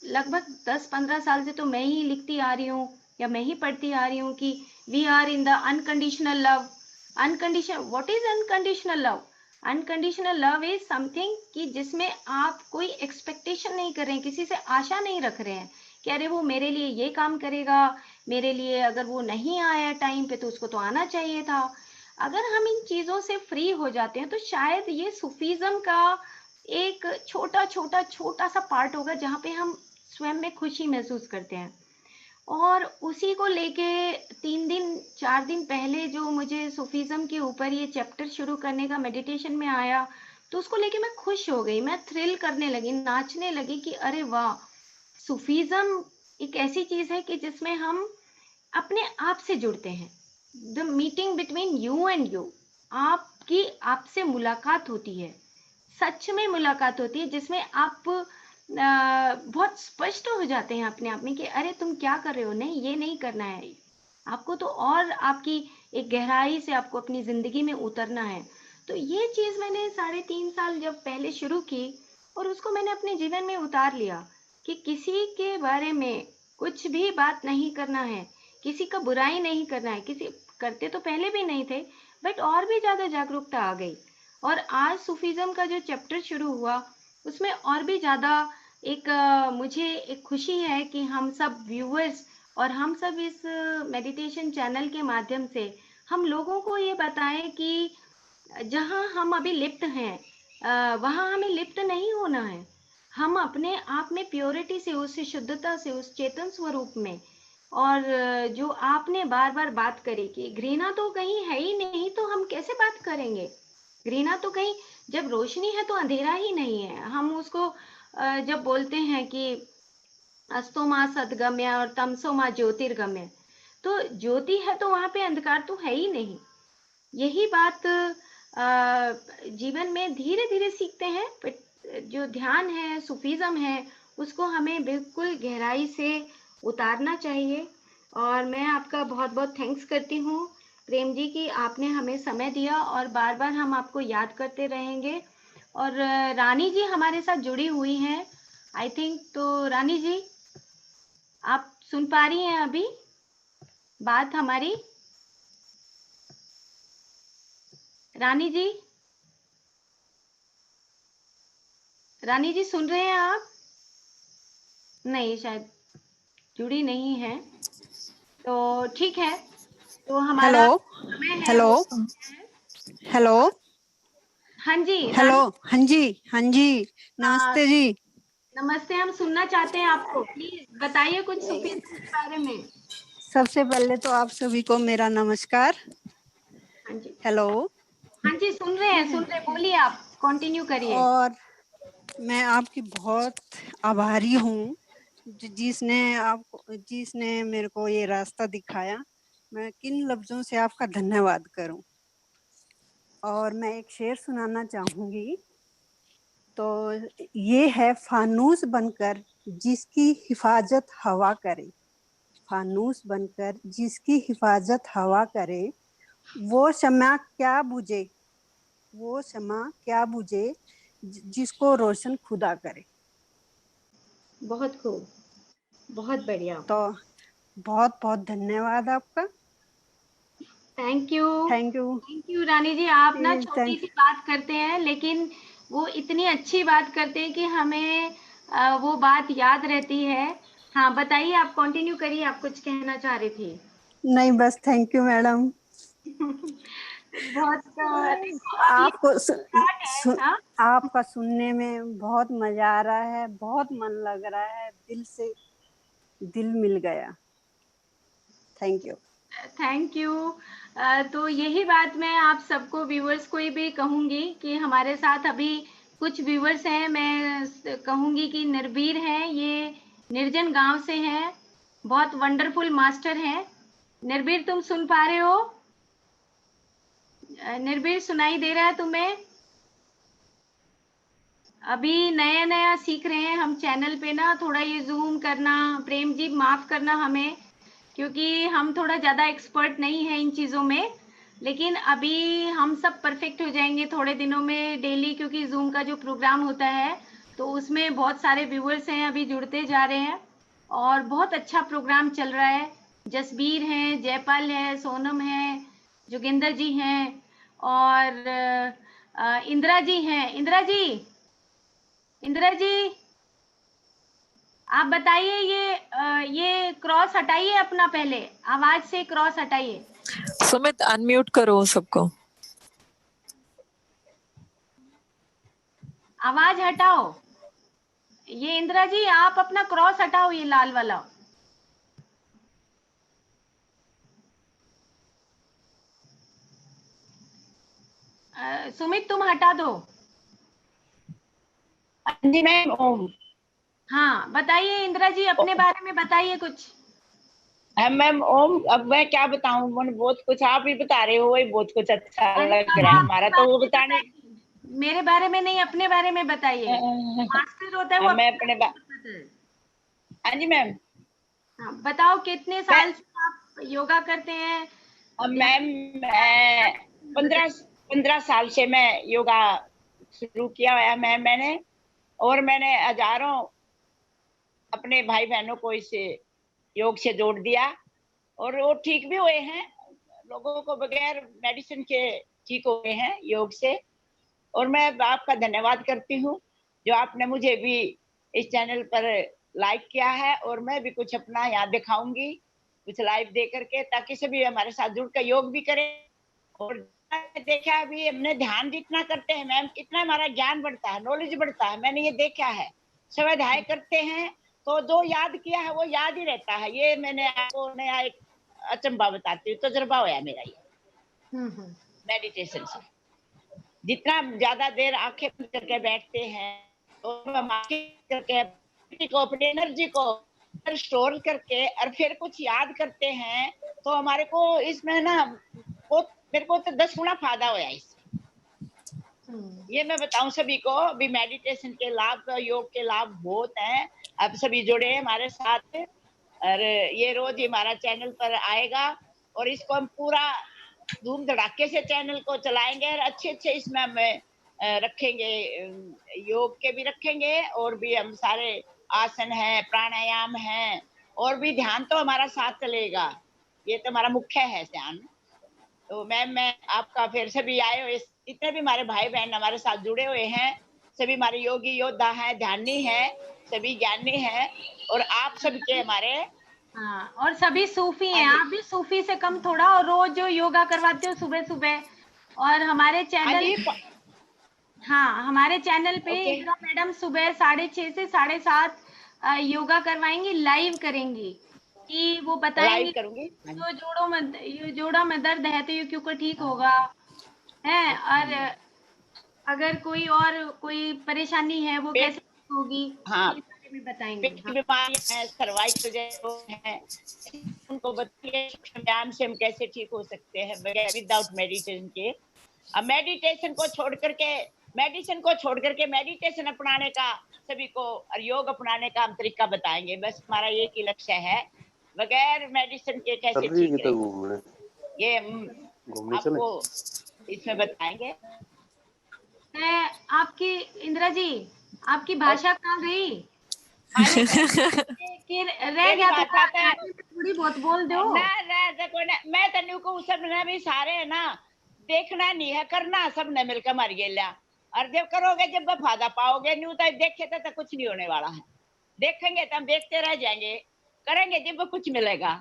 लगभग 10-15 साल से तो मैं ही लिखती आ रही हूँ या मैं ही पढ़ती आ रही हूँ कि we are in the unconditional love. Unconditional, what is unconditional love? Unconditional love is something कि जिसमें आप कोई एक्सपेक्टेशन नहीं कर रहे हैं, किसी से आशा नहीं रख रहे हैं कि अरे वो मेरे लिए ये काम करेगा, मेरे लिए अगर वो नहीं आया टाइम पे तो उसको तो आना चाहिए था। अगर हम इन चीजों से फ्री हो जाते हैं तो शायद ये सूफीज्म का एक छोटा छोटा छोटा सा पार्ट होगा जहाँ पे हम स्वयं में खुशी महसूस करते हैं। और उसी को लेके 3-4 दिन पहले जो मुझे सूफीज्म के ऊपर ये चैप्टर शुरू करने का मेडिटेशन में आया, तो उसको लेके मैं खुश हो गई, मैं थ्रिल करने लगी, नाचने लगी कि अरे वाह, सूफीज्म एक ऐसी चीज है कि जिसमें हम अपने आप से जुड़ते हैं। The meeting between you and you, आपकी आपसे मुलाकात होती है, सच में मुलाकात होती है, जिसमें आप बहुत स्पष्ट हो जाते हैं अपने आप में कि अरे तुम क्या कर रहे हो, नहीं ये नहीं करना है आपको, तो और आपकी एक गहराई से आपको अपनी जिंदगी में उतरना है। तो ये चीज मैंने 3.5 साल जब पहले शुरू की, और उसको मैंने अपने जीवन में उतार लिया कि किसी के बारे में कुछ भी बात नहीं करना है, किसी का बुराई नहीं करना है। किसी करते तो पहले भी नहीं थे, बट और भी ज्यादा जागरूकता आ गई। और आज सूफीज्म का जो चैप्टर शुरू हुआ, उसमें और भी ज्यादा एक मुझे एक खुशी है कि हम सब व्यूअर्स और हम सब इस मेडिटेशन चैनल के माध्यम से हम लोगों को ये बताएं कि जहां हम अभी लिप्त हैं, वहां हमें लिप्त नहीं होना है। हम अपने आप में प्योरिटी से, उस शुद्धता से, उस चेतन स्वरूप में, और जो आपने बार बार बात करी कि घृणा तो कहीं है ही नहीं, तो हम कैसे बात करेंगे? घृणा तो कहीं, जब रोशनी है तो अंधेरा ही नहीं है। हम उसको जब बोलते हैं कि अस्तो माँ सदगम्य और तमसो माँ ज्योतिर्गम्य, तो ज्योति है तो वहां पे अंधकार तो है ही नहीं। यही बात जीवन में धीरे धीरे सीखते हैं, जो ध्यान है, सूफीज्म है, उसको हमें बिल्कुल गहराई से उतारना चाहिए। और मैं आपका बहुत बहुत थैंक्स करती हूँ प्रेम जी की आपने हमें समय दिया, और बार बार हम आपको याद करते रहेंगे। और रानी जी हमारे साथ जुड़ी हुई हैं आई थिंक, तो रानी जी आप सुन पा रही हैं अभी बात हमारी? रानी जी, रानी जी सुन रहे हैं आप? नहीं, शायद जुड़ी नहीं है, तो ठीक है। तो हमारा हेलो समय है हेलो वो, हेलो हाँ जी हेलो, रानी, हाँ जी नमस्ते जी। नमस्ते, हम सुनना चाहते हैं आपको। प्लीज बताइए कुछ सूफीज्म के बारे में। सबसे पहले तो आप सभी को मेरा नमस्कार। हाँ जी, हेलो। हाँ जी, सुन रहे हैं, बोलिए, आप कंटिन्यू करिए। और मैं आपकी बहुत आभारी हूँ जिसने मेरे को ये रास्ता दिखाया। मैं किन लफ्जों से आपका धन्यवाद करूं। और मैं एक शेर सुनाना चाहूंगी। तो ये है, फानूस बनकर जिसकी हिफाजत हवा करे, फानूस बनकर जिसकी हिफाजत हवा करे, वो शम्मा क्या बुझे, वो शम्मा क्या बुझे जिसको रोशन खुदा करे। बहुत खूब, बहुत बढ़िया। तो बहुत बहुत धन्यवाद आपका। Thank you, thank you. Thank you Rani ji. आप ना छोटी थैंक सी बात करते हैं, लेकिन वो इतनी अच्छी बात करते हैं कि हमें वो बात याद रहती है। हाँ बताइए, आप कंटिन्यू करिए, आप कुछ कहना चाह रही थी। नहीं, बस थैंक यू मैडम। बहुत देखो, अब ये आपको स्टार्ट है। हाँ, आपका सुनने में बहुत मजा आ रहा है, बहुत मन लग रहा है, दिल से दिल मिल गया। Thank you. Thank you. तो यही बात मैं आप सबको, व्यूअर्स को भी कहूंगी कि हमारे साथ अभी कुछ व्यूअर्स हैं, मैं कहूंगी कि निर्भीर हैं, ये निर्जन गांव से हैं, बहुत वंडरफुल मास्टर हैं। निर्भीर, तुम सुन पा रहे हो? निर्भीर, सुनाई दे रहा है तुम्हें? अभी नया नया सीख रहे हैं हम चैनल पे ना, थोड़ा ये जूम करना। प्रेम जी माफ करना हमें, क्योंकि हम थोड़ा ज़्यादा एक्सपर्ट नहीं है इन चीज़ों में, लेकिन अभी हम सब परफेक्ट हो जाएंगे थोड़े दिनों में डेली, क्योंकि जूम का जो प्रोग्राम होता है तो उसमें बहुत सारे व्यूअर्स हैं, अभी जुड़ते जा रहे हैं और बहुत अच्छा प्रोग्राम चल रहा है। जसबीर हैं, जयपाल है, सोनम है, जोगिंदर जी हैं और इंदिरा जी हैं। इंदिरा जी आप बताइए, ये क्रॉस हटाइए अपना, पहले आवाज से क्रॉस हटाइए। सुमित अनम्यूट करो सबको। आवाज हटाओ। ये इंदिरा जी आप अपना क्रॉस हटाओ, ये लाल वाला। सुमित तुम हटा दो। जी मैम। ओम। हाँ बताइए इंदिरा जी, अपने बारे में बताइए कुछ। मैम ओम, अब मैं क्या बताऊं, मन बहुत कुछ आप ही बता रहे हो, वही बहुत कुछ अच्छा अरे लग तो रहा है आप हमारा, अपने तो बारे वो में बताने। बताइए, मेरे बारे में नहीं, अपने बारे में बताइए। मास्टर होता है वो मैं अपने अपने बारे में बताता है। हाँ जी मैम। हाँ बताओ, कितने मैं साल से आप योगा करते हैं? मैम, मैं 15 साल से मैं योगा शुरू किया हुआ है मैम मैंने। और मैंने हजारों अपने भाई बहनों को इस योग से जोड़ दिया और वो ठीक भी हुए हैं, लोगों को बगैर मेडिसिन के ठीक हो गए हैं योग से। और मैं आपका धन्यवाद करती हूँ जो आपने मुझे भी इस चैनल पर लाइक किया है, और मैं भी कुछ अपना यहाँ दिखाऊंगी, कुछ लाइव दे करके, ताकि सभी हमारे साथ जुड़कर योग भी करें। और देखा अभी हमने ध्यान जितना करते हैं मैम, इतना हमारा ज्ञान बढ़ता है, नॉलेज बढ़ता है, मैंने ये देखा है। स्वाध्याय करते हैं तो जो याद किया है वो याद ही रहता है। ये मैंने आपको नया एक अचंबा बताती हूँ, तजुर्बा हुआ मेरा ये मेडिटेशन से। जितना ज्यादा देर आंखें बंद करके बैठते हैं तो हम आंखें करके को, अपनी एनर्जी को स्टोर करके और फिर कुछ याद करते हैं, तो हमारे को इसमें ना वो, मेरे को तो 10 गुना फायदा हुआ है इससे। ये मैं बताऊं सभी को, अभी मेडिटेशन के लाभ, योग के लाभ बहुत हैं। अब सभी जुड़े हैं हमारे साथ, और ये रोज हमारा चैनल पर आएगा और इसको हम पूरा धूम धड़ाके से चैनल को चलाएंगे और अच्छे अच्छे इसमें हम रखेंगे, योग के भी रखेंगे, और भी हम सारे आसन है, प्राणायाम है, और भी ध्यान तो हमारा साथ चलेगा। ये तो हमारा मुख्य है ध्यान। तो मैम मैं आपका फिर सभी आए हुए जितने भी हमारे भाई बहन हमारे साथ जुड़े हुए हैं, सभी हमारे योगी योद्धा हैं, ध्यानी हैं, सभी ज्ञानी हैं, और आप सबके हमारे। हाँ, और सभी सूफी हाँ हैं, जी, आप भी सूफी से कम थोड़ा, और रोज जो योगा करवाते हो सुबह सुबह, और हमारे हाँ चैनल जी, हाँ, हमारे चैनल पे ओके। इंदिरा मैडम सुबह 6:30 से 7:30 योगा करवाएंगी, लाइव करेंगी कि वो लाइव बताएंगे करूंगी। ये जोड़ों में दर्द है तो ये क्यों को ठीक होगा है, और अगर कोई परेशानी है वो पेट, कैसे ठीक होगी, हाँ, ये बारे में बताएंगे। पेट की हाँ। बीमारियां हैं, सर्वाइकल जैसे हैं, उनको बताइए सूक्ष्म व्यायाम से हम कैसे ठीक हो सकते हैं बगैर विदाउट मेडिटेशन के। अब मेडिटेशन को छोड़ करके, मेडिसिन को छोड़ करके मेडिटेशन अपनाने का सभी को और योग अपनाने का हम तरीका बताएंगे। बस हमारा एक ही लक्ष्य है, बगैर मेडिसिन के कैसे चल रही ठीक है तो रहे, घूमने ये हम घूमने चले। आपको इसमें बताएंगे। मैं आपकी इंदिरा जी, आपकी भाषा कहाँ गई हाँ जी मैम, कि रह मेरी गया भाषा थोड़ा, तो थोड़ी बहुत बोल दो। ना देखो ना, मैं तनु को सब ने भी सारे है ना, देखना नहीं है, करना सब ने मिलकर मर गया। और जब करोगे जब फायदा पाओगे, नहीं तो देखे तो कुछ नहीं होने वाला है। देखेंगे तो हम देखते रह जाएंगे, करेंगे जब कुछ मिलेगा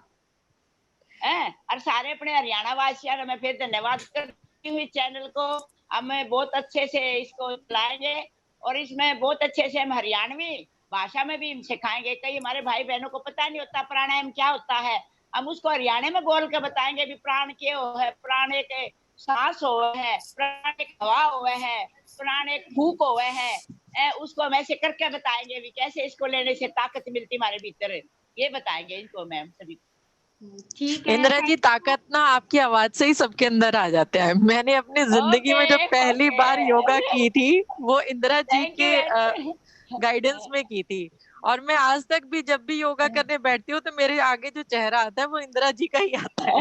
है। और सारे अपने हरियाणा वासियों ने मैं फिर धन्यवाद करती हूँ इस चैनल को। अब मैं बहुत अच्छे से इसको चलाएंगे और इसमें बहुत अच्छे से हम हरियाणवी भाषा में भी हम सिखाएंगे। कई हमारे भाई बहनों को पता नहीं होता प्राणायाम क्या होता है, हम उसको हरियाणा में बोल के बताएंगे भी प्राण क्या हो है, प्राण एक सांस हो है, प्राण एक हवा हो है, प्राण एक फूक हो है, उसको हम ऐसे करके बताएंगे भी कैसे इसको लेने से ताकत मिलती हमारे भीतर, ये बताएंगे इनको मैम सभी। ठीक है, इंदिरा जी, ताकत ना आपकी आवाज से ही सबके अंदर आ जाते हैं। मैंने अपनी जिंदगी में जो ओके पहली बार योगा ओके, की थी वो इंदिरा जी थैंक के यू। गाइडेंस में की थी। और मैं आज तक भी जब भी योगा करने बैठती हूँ तो मेरे आगे जो चेहरा आता है वो इंदिरा जी का ही आता है।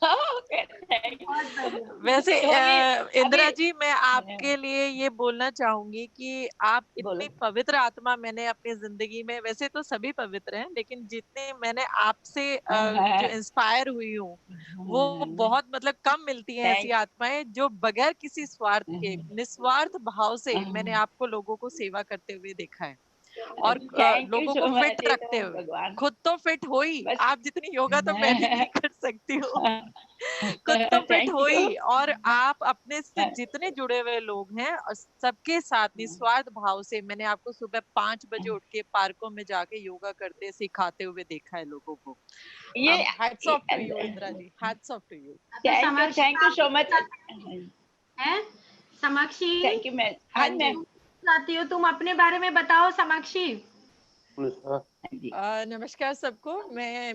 Okay, thank you. बहुत बढ़िया। वैसे तो इंदिरा अभी जी, मैं आपके लिए ये बोलना चाहूंगी कि आप बोलो। इतनी पवित्र आत्मा मैंने अपनी जिंदगी में, वैसे तो सभी पवित्र हैं, लेकिन जितने मैंने आपसे जो इंस्पायर हुई हूँ वो बहुत मतलब कम मिलती हैं ऐसी थैंक आत्माएं जो बगैर किसी स्वार्थ के निस्वार्थ भाव से मैंने आपको लोगों को सेवा करते हुए देखा है। और यू लोगों को सो मच। फिट ये रखते तो हुए, भगवान खुद तो फिट हो ही, बस। आप जितनी योगा तो मैं भी नहीं कर सकती हूँ। खुद तो फिट थैंक हो यू। ही, और आप अपने से जितने जुड़े हुए लोग हैं और सबके साथ निस्वार्थ भाव से, मैंने आपको सुबह 5 बजे उठ के पार्कों में जाके योगा करते सिखाते हुए देखा है लोगों को। ये hats off to you Indira ji, hats off to you. तो thank you so much. Hi Samakshi, thank you ma'am. हाँ हाँ जी। मैम। चाहती हो तुम अपने बारे में बताओ समाक्षी। नमस्कार सबको,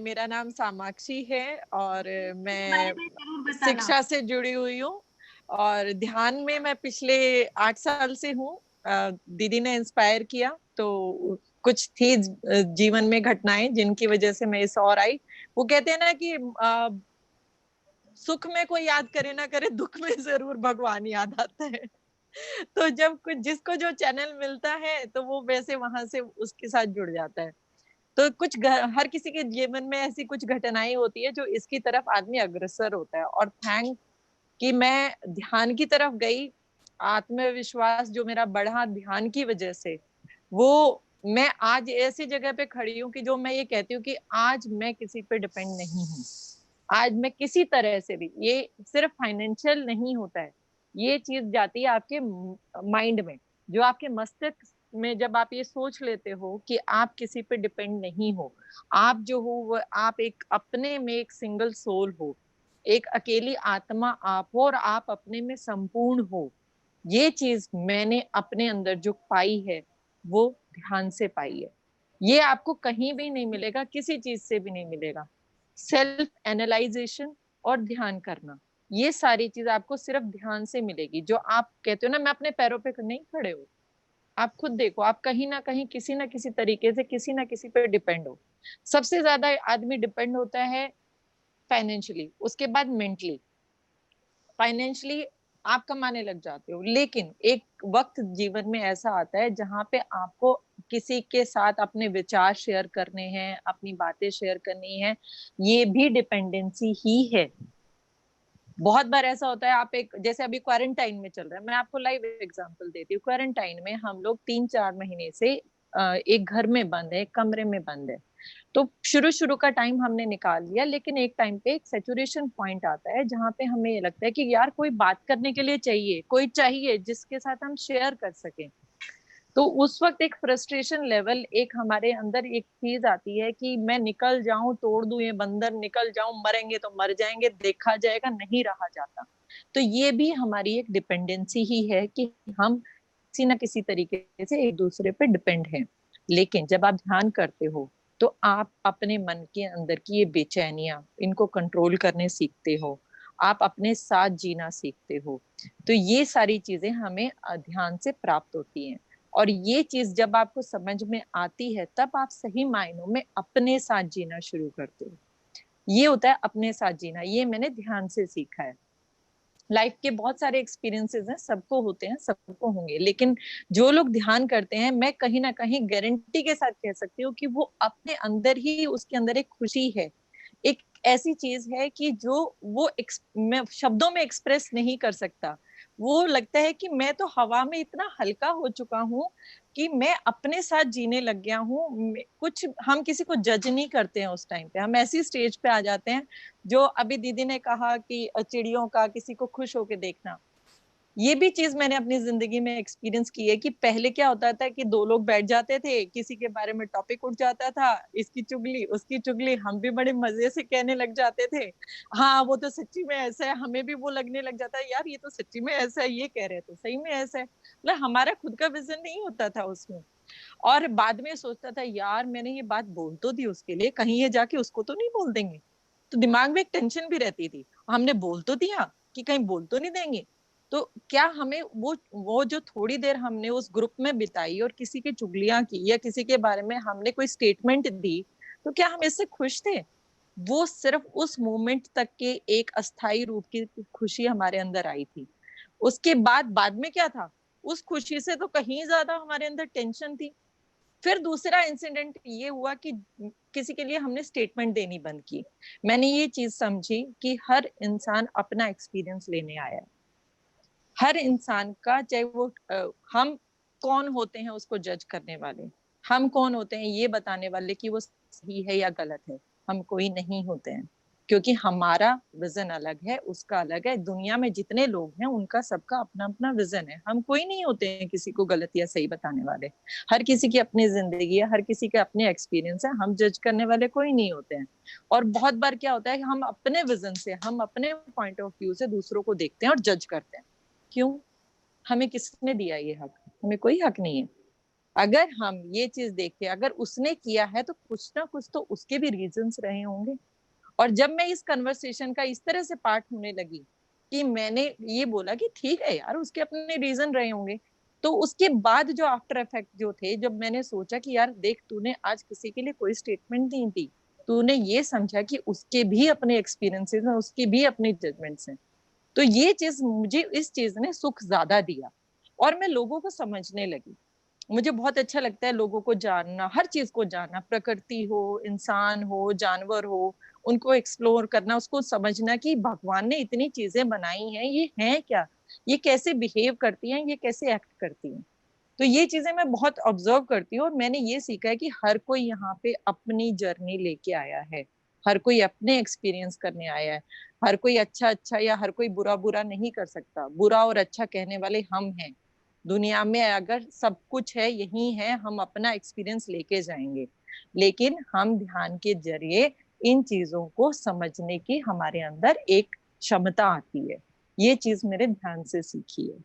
मेरा नाम सामाक्षी है और मैं बारे में जरूर बताना। शिक्षा से जुड़ी हुई हूँ और ध्यान में मैं पिछले 8 साल से हूँ। दीदी ने इंस्पायर किया तो कुछ थी जीवन में घटनाएं जिनकी वजह से मैं इस और आई। वो कहते हैं ना कि सुख में कोई याद करे ना करे, दुख में जरूर भगवान याद आता है। तो जब कुछ जिसको जो चैनल मिलता है तो वो वैसे वहां से उसके साथ जुड़ जाता है। तो हर किसी के जीवन में ऐसी कुछ घटनाएं होती है जो इसकी तरफ आदमी अग्रसर होता है। और थैंक कि मैं ध्यान की तरफ गई, आत्मविश्वास जो मेरा बढ़ा ध्यान की वजह से, वो मैं आज ऐसी जगह पे खड़ी हूँ कि जो मैं ये कहती हूँ कि आज मैं किसी पे डिपेंड नहीं हूँ। आज मैं किसी तरह से भी, ये सिर्फ फाइनेंशियल नहीं होता है, ये चीज जाती है आपके माइंड में, जो आपके मस्तिष्क में जब आप ये सोच लेते हो कि आप किसी पे डिपेंड नहीं हो, आप जो हो वो आप एक अपने में एक सिंगल सोल हो, एक अकेली आत्मा आप हो और आप अपने में संपूर्ण हो। ये चीज मैंने अपने अंदर जो पाई है वो ध्यान से पाई है। ये आपको कहीं भी नहीं मिलेगा, किसी चीज से भी नहीं मिलेगा। सेल्फ एनालाइजेशन और ध्यान करना, ये सारी चीज आपको सिर्फ ध्यान से मिलेगी। जो आप कहते हो ना मैं अपने पैरों पे नहीं खड़े हो, आप खुद देखो, आप कहीं ना कहीं किसी ना किसी तरीके से किसी ना किसी पे डिपेंड हो। सबसे ज्यादा आदमी डिपेंड होता है फाइनेंशियली, उसके बाद मेंटली। फाइनेंशियली आप कमाने लग जाते हो, लेकिन एक वक्त जीवन में ऐसा आता है जहां पे आपको किसी के साथ अपने विचार शेयर करने हैं, अपनी बातें शेयर करनी है, ये भी डिपेंडेंसी ही है। बहुत बार ऐसा होता है, आप एक जैसे अभी क्वारंटाइन में चल रहा है, मैं आपको लाइव एग्जांपल देती हूँ। क्वारंटाइन में हम लोग 3-4 महीने से एक घर में बंद है, एक कमरे में बंद है, तो शुरू का टाइम हमने निकाल लिया, लेकिन एक टाइम पे एक सैचुरेशन पॉइंट आता है जहाँ पे हमें ये लगता है कि यार कोई बात करने के लिए चाहिए, कोई चाहिए जिसके साथ हम शेयर कर सकें। तो उस वक्त एक फ्रस्ट्रेशन लेवल, एक हमारे अंदर एक चीज आती है कि मैं निकल जाऊं, तोड़ दूं ये बंधन, निकल जाऊं, मरेंगे तो मर जाएंगे, देखा जाएगा, नहीं रहा जाता। तो ये भी हमारी एक डिपेंडेंसी ही है कि हम किसी ना किसी तरीके से एक दूसरे पे डिपेंड हैं। लेकिन जब आप ध्यान करते हो तो आप अपने मन के अंदर की ये बेचैनियां, इनको कंट्रोल करने सीखते हो, आप अपने साथ जीना सीखते हो। तो ये सारी चीजें हमें ध्यान से प्राप्त होती हैं। और ये चीज जब आपको समझ में आती है तब आप सही मायनों में अपने साथ जीना शुरू करते हो। ये होता है अपने साथ जीना, ये मैंने ध्यान से सीखा है। लाइफ के बहुत सारे एक्सपीरियंसेस हैं, सबको होते हैं, सबको होंगे, लेकिन जो लोग ध्यान करते हैं, मैं कहीं ना कहीं गारंटी के साथ कह सकती हूँ कि वो अपने अंदर ही, उसके अंदर एक खुशी है, एक ऐसी चीज है कि जो वो मैं शब्दों में एक्सप्रेस नहीं कर सकता। वो लगता है कि मैं तो हवा में इतना हल्का हो चुका हूँ कि मैं अपने साथ जीने लग गया हूँ। कुछ हम किसी को जज नहीं करते हैं उस टाइम पे, हम ऐसी स्टेज पे आ जाते हैं। जो अभी दीदी ने कहा कि चिड़ियों का किसी को खुश होके देखना, ये भी चीज मैंने अपनी जिंदगी में एक्सपीरियंस की है कि पहले क्या होता था कि दो लोग बैठ जाते थे, किसी के बारे में टॉपिक उठ जाता था, इसकी चुगली उसकी चुगली, हम भी बड़े मजे से कहने लग जाते थे, हाँ वो तो सच्ची में ऐसा है, हमें भी वो लगने लग जाता है यार ये तो सच्ची में ऐसा है, ये कह रहे तो सही में ऐसा है। मतलब हमारा खुद का विजन नहीं होता था उसमें। और बाद में सोचता था यार मैंने ये बात बोल तो दी उसके लिए, कहीं ये जाके उसको तो नहीं बोल देंगे। तो दिमाग में एक टेंशन भी रहती थी, हमने बोल तो दिया कि कहीं बोल तो नहीं देंगे। तो क्या हमें वो जो थोड़ी देर हमने उस ग्रुप में बिताई और किसी की चुगलियां की या किसी के बारे में हमने कोई स्टेटमेंट दी, तो क्या हम इससे खुश थे? वो सिर्फ उस मोमेंट तक के एक अस्थाई रूप की खुशी हमारे अंदर आई थी। उसके बाद में क्या था, उस खुशी से तो कहीं ज्यादा हमारे अंदर टेंशन थी। फिर दूसरा इंसिडेंट ये हुआ कि किसी के लिए हमने स्टेटमेंट देनी बंद की। मैंने ये चीज समझी कि हर इंसान अपना एक्सपीरियंस लेने आया है। हर इंसान का, चाहे वो हम कौन होते हैं उसको जज करने वाले, हम कौन होते हैं ये बताने वाले कि वो सही है या गलत है, हम कोई नहीं होते हैं। क्योंकि हमारा विजन अलग है, उसका अलग है। दुनिया में जितने लोग हैं उनका सबका अपना अपना विजन है, हम कोई नहीं होते हैं किसी को गलत या सही बताने वाले। हर किसी की अपनी जिंदगी है, हर किसी के अपने एक्सपीरियंस है, हम जज करने वाले कोई नहीं होते हैं। और बहुत बार क्या होता है कि हम अपने विजन से, हम अपने पॉइंट ऑफ व्यू से दूसरों को देखते हैं और जज करते हैं। क्यों? हमें किसने दिया ये हक? हमें कोई हक नहीं है। अगर हम ये चीज देखें, अगर उसने किया है तो कुछ ना कुछ तो उसके भी रीजंस रहे होंगे। और जब मैं इस कन्वर्सेशन का इस तरह से पार्ट होने लगी कि मैंने ये बोला कि ठीक है यार उसके अपने रीजन रहे होंगे, तो उसके बाद जो आफ्टर इफेक्ट जो थे, जब मैंने सोचा कि यार देख तूने आज किसी के लिए कोई स्टेटमेंट नहीं दी, तूने ये समझा कि उसके भी अपने एक्सपीरियंसेस हैं, उसके भी अपने जजमेंट्स हैं। तो ये चीज मुझे, इस चीज ने सुख ज्यादा दिया और मैं लोगों को समझने लगी। मुझे बहुत अच्छा लगता है लोगों को जानना, हर चीज को जानना, प्रकृति हो, इंसान हो, जानवर हो, उनको एक्सप्लोर करना, उसको समझना कि भगवान ने इतनी चीजें बनाई हैं, ये हैं क्या, ये कैसे बिहेव करती हैं, ये कैसे एक्ट करती हैं। तो ये चीजें मैं बहुत ऑब्जर्व करती हूँ और मैंने ये सीखा है कि हर कोई यहाँ पे अपनी जर्नी लेके आया है, हर कोई अपने एक्सपीरियंस करने आया है। हर कोई अच्छा अच्छा या हर कोई बुरा बुरा नहीं कर सकता, बुरा और अच्छा कहने वाले हम हैं। दुनिया में अगर सब कुछ है, यही है, हम अपना एक्सपीरियंस लेके जाएंगे। लेकिन हम ध्यान के जरिए इन चीजों को समझने की हमारे अंदर एक क्षमता आती है। ये चीज मेरे ध्यान से सीखी है।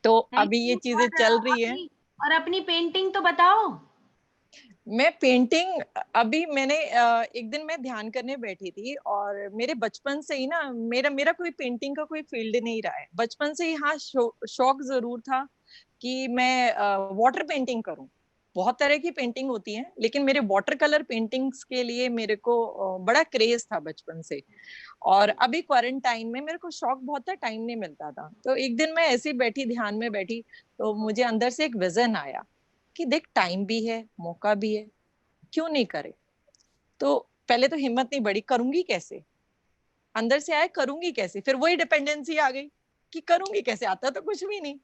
तो अभी ये चीजें चल रही है। और अपनी पेंटिंग तो बताओ। मैं पेंटिंग, अभी मैंने एक दिन मैं ध्यान करने बैठी थी और मेरे बचपन से ही ना, मेरा कोई पेंटिंग का कोई फील्ड नहीं रहा है बचपन से ही। हाँ, शौक जरूर था कि मैं वाटर पेंटिंग करूं। बहुत तरह की पेंटिंग होती है, लेकिन मेरे वाटर कलर पेंटिंग्स के लिए मेरे को बड़ा क्रेज था बचपन से। और अभी क्वारंटाइन में मेरे को शौक बहुत था, टाइम नहीं मिलता था। तो एक दिन मैं ऐसी बैठी, ध्यान में बैठी, तो मुझे अंदर से एक विजन आया कि देख टाइम भी है, मौका भी है, क्यों नहीं करे। तो पहले तो हिम्मत नहीं बढ़ी, करूंगी कैसे, अंदर से आया करूंगी कैसे, फिर वही डिपेंडेंसी आ गई कि करूंगी कैसे, आता तो कुछ भी नहीं।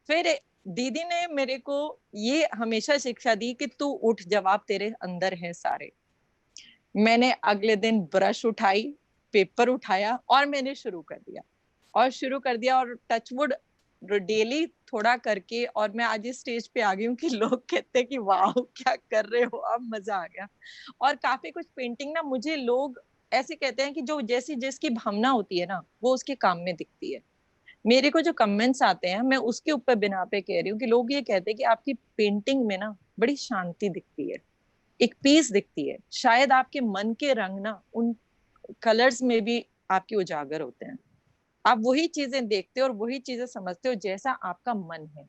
फिर दीदी ने मेरे को ये हमेशा शिक्षा दी कि तू उठ, जवाब तेरे अंदर है सारे। मैंने अगले दिन ब्रश उठाई, पेपर उठाया और मैंने शुरू कर दिया और टचवुड डेली थोड़ा करके, और मैं आज इस स्टेज पे आ गई हूँ कि लोग कहते हैं कि वाह क्या कर रहे हो, अब मजा आ गया। और काफी कुछ पेंटिंग ना मुझे लोग ऐसे कहते हैं कि जो जैसी जिसकी भावना होती है ना वो उसके काम में दिखती है। मेरे को जो कमेंट्स आते हैं मैं उसके ऊपर बिना पे कह रही हूँ कि लोग ये कहते हैं कि आपकी पेंटिंग में ना बड़ी शांति दिखती है, एक पीस दिखती है। शायद आपके मन के रंग ना उन कलर्स में भी आपके उजागर होते हैं। आप वही चीजें देखते हो और वही चीजें समझते हो जैसा आपका मन है।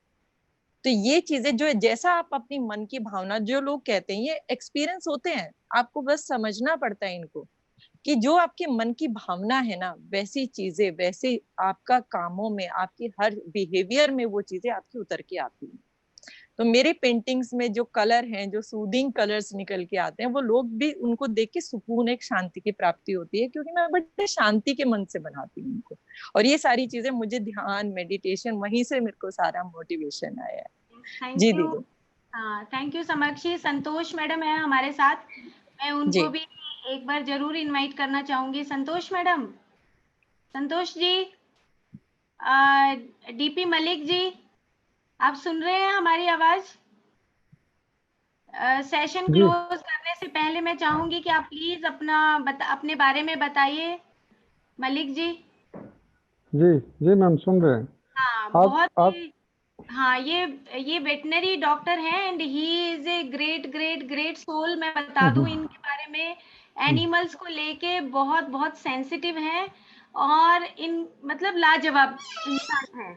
तो ये चीजें जो है, जैसा आप अपनी मन की भावना, जो लोग कहते हैं ये एक्सपीरियंस होते हैं, आपको बस समझना पड़ता है इनको, कि जो आपके मन की भावना है ना वैसी चीजें, वैसे आपका कामों में, आपकी हर बिहेवियर में वो चीजें आपकी उतर के आती हैं। तो मेरे पेंटिंग्स में जो कलर हैं, जो सूदिंग कलर्स निकल के आते हैं, वो लोग भी उनको देख के सुकून, एक शांति की प्राप्ति होती है, क्योंकि मैं बड़े शांति के मन से बनाती हूँ उनको। और ये सारी चीजें मुझे ध्यान, मेडिटेशन, वहीं से मेरे को सारा मोटिवेशन आया है। Thank ji you. दीदी। हाँ, thank you Samakshi. Santosh madam है हमारे साथ, मैं उनको जी भी एक बार जरूर इनवाइट करना चाहूंगी। संतोष मैडम, संतोष जी, डीपी मलिक जी, आप सुन रहे हैं हमारी आवाज? सेशन जी क्लोज करने से पहले मैं चाहूंगी कि आप प्लीज अपने बारे में बताइए मलिक जी। जी जी मैम, सुन रहे हैं। हाँ, आप बहुत आप ही, हाँ, ये वेटनरी डॉक्टर हैं and he is a great great great soul. मैं बता दूं इनके बारे में, एनिमल्स को लेके बहुत बहुत सेंसिटिव हैं और इन मतलब लाजवाब इंसान हैं।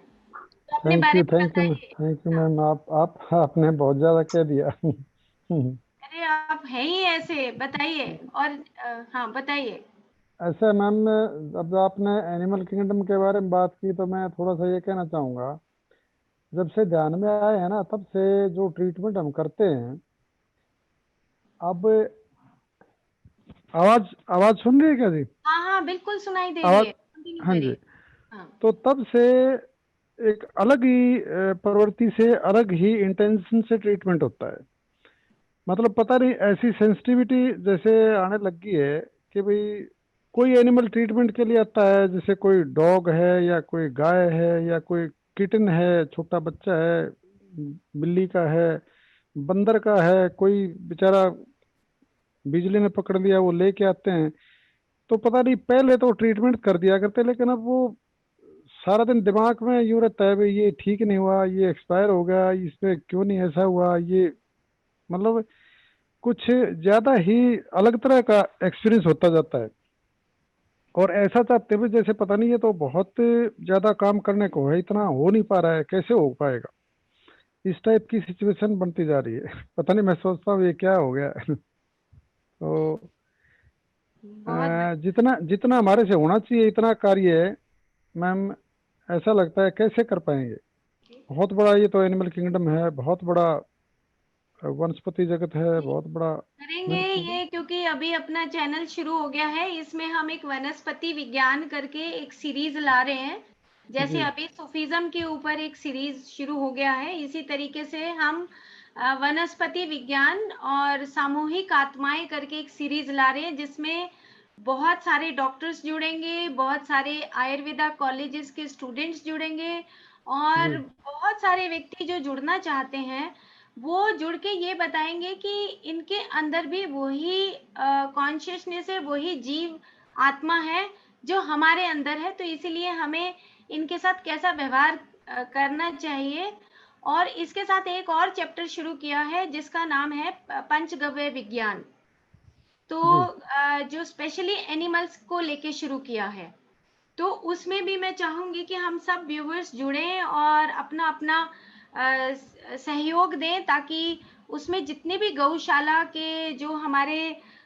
तो अपने बारे में थैंक यू बताइए। हाँ, मैम। आप आपने बहुत ज़्यादा कह दिया। अरे आप हैं ही ऐसे, बताइए। और हाँ, बताइए। ऐसे मैम, अब आपने एनिमल किंगडम के बारे में बात की तो मैं थोड़ा सा ये कहना चाहूँगा। जब से ध्यान में आए हैं ना, तब से जो ट्रीटमेंट हम करते हैं, अब आवाज़ आवाज़ सुन रही है क्या जी? हाँ हाँ, बिल्कुल सुनाई दे रही आवाज़, है, कंटिन्यू हाँ जी। करिए। हाँ, तो तब से एक अलग ही प्रवृत्ति से, अलग ही इंटेंशन से ट्रीटमेंट होता है। मतलब पता नहीं ऐसी सेंसिटिविटी जैसे आने लगी है कि भाई कोई एनिमल ट्रीटमेंट के लिए आता है, जैसे कोई डॉग है या कोई गाय है या कोई किटन है, छोटा बच्चा है, बिल्ली का है, बंदर का है, कोई बेचारा बिजली ने पकड़ लिया, वो लेके आते हैं। तो पता नहीं, पहले तो ट्रीटमेंट कर दिया करते, लेकिन अब वो सारा दिन दिमाग में यूं रहता है भाई ये ठीक नहीं हुआ, ये एक्सपायर हो गया, इसमें क्यों नहीं ऐसा हुआ, ये मतलब कुछ ज्यादा ही अलग तरह का एक्सपीरियंस होता जाता है। और ऐसा चाहते हुए जैसे पता नहीं, ये तो बहुत ज्यादा काम करने को है, इतना हो नहीं पा रहा है, कैसे हो पाएगा, इस टाइप की सिचुएशन बनती जा रही है। पता नहीं, मैं सोचता हूँ ये क्या हो गया। तो बहुत बढ़िया। जितना जितना हमारे से होना चाहिए इतना कार्य है मैम, ऐसा लगता है कैसे कर पाएंगे। बहुत बड़ा ये तो एनिमल किंगडम है, बहुत बड़ा वनस्पति जगत है, बहुत बड़ा। करेंगे ये, क्योंकि अभी अपना चैनल शुरू हो गया है, इसमें हम एक वनस्पति विज्ञान करके एक सीरीज ला रहे हैं। जैसे जी अभी सूफिज्म के ऊपर एक सीरीज शुरू हो गया है, इसी तरीके से हम वनस्पति विज्ञान और सामूहिक आत्माएं करके एक सीरीज ला रहे हैं, जिसमें बहुत सारे डॉक्टर्स जुड़ेंगे, बहुत सारे आयुर्वेदा कॉलेजेस के स्टूडेंट्स जुड़ेंगे और जी बहुत सारे व्यक्ति जो जुड़ना चाहते हैं वो जुड़ के ये बताएंगे कि इनके अंदर भी वही कॉन्शियसनेस है, वही जीव आत्मा है जो हमारे अंदर है। तो इसीलिए हमें इनके साथ कैसा व्यवहार करना चाहिए। और इसके साथ एक और चैप्टर शुरू किया है जिसका नाम है पंचगव्य विज्ञान। तो जी जो स्पेशली एनिमल्स को लेके शुरू किया है, तो उसमें भी मैं चाहूंगी कि हम सब व्यूवर्स जुड़ें और अपना अपना सहयोग दें, ताकि उसमें जितने भी गौशाला के जो हमारे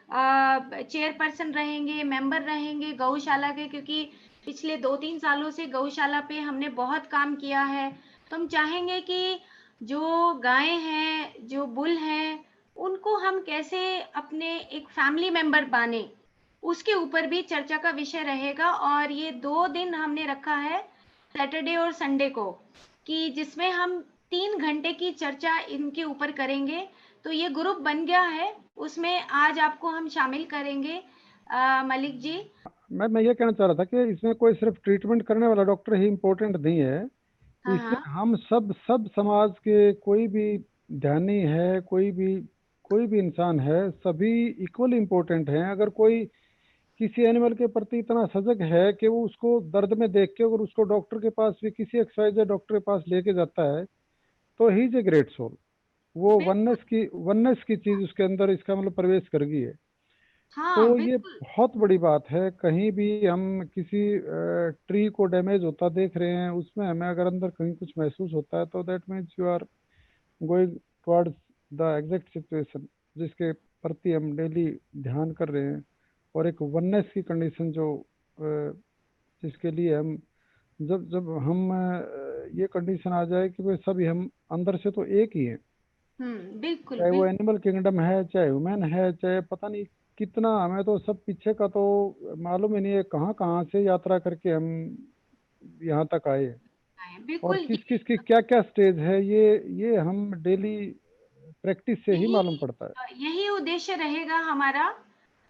चेयरपर्सन रहेंगे, मेंबर रहेंगे गौशाला के, क्योंकि पिछले 2-3 सालों से गौशाला पे हमने बहुत काम किया है, तो हम चाहेंगे कि जो गायें हैं, जो बुल हैं, उनको हम कैसे अपने एक फैमिली मेंबर बाने, उसके ऊपर भी चर्चा का विषय रहेगा। और ये 2 दिन हमने रखा है, सैटरडे और संडे को, कि जिसमें हम 3 घंटे की चर्चा इनके ऊपर करेंगे। तो ये ग्रुप बन गया है, उसमें आज आपको हम शामिल करेंगे। मलिक जी। मैं ये कहना चाह रहा था कि इसमें कोई सिर्फ ट्रीटमेंट करने वाला डॉक्टर ही इम्पोर्टेंट नहीं है, हाँ इसमें हाँ हम सब समाज के कोई भी ध्यानी है, कोई भी इंसान है, सभी इक्वली इम्पोर्टेंट हैं। अगर कोई किसी एनिमल के प्रति इतना सजग है कि वो उसको दर्द में देख के अगर उसको डॉक्टर के पास भी, किसी एक्सरसाइज डॉक्टर के पास लेके जाता है, तो he is a great soul. वो वननेस की चीज उसके अंदर इसका मतलब प्रवेश कर गई है। तो हाँ ये बिल्कुल। बहुत बड़ी बात है। कहीं भी हम किसी ट्री को डैमेज होता देख रहे हैं, उसमें हमें अगर अंदर कहीं कुछ महसूस होता है, तो that means you are going towards the exact situation जिसके प्रति हम डेली ध्यान कर रहे हैं। और एक वननेस की कंडीशन जो जिसके लिए हम जब जब हम ये कंडीशन आ जाए कि भाई सभी हम अंदर से तो एक ही हैं, बिल्कुल चाहे वो बिल्कुल। एनिमल किंगडम है, चाहे ह्यूमन है, चाहे पता नहीं कितना, हमें तो सब पीछे का तो मालूम ही नहीं है कहाँ कहाँ से यात्रा करके हम यहाँ तक आए हैं। और बिल्कुल किस किस की क्या क्या स्टेज है, ये हम डेली प्रैक्टिस से ही यही मालूम पड़ता है। यही उद्देश्य रहेगा हमारा।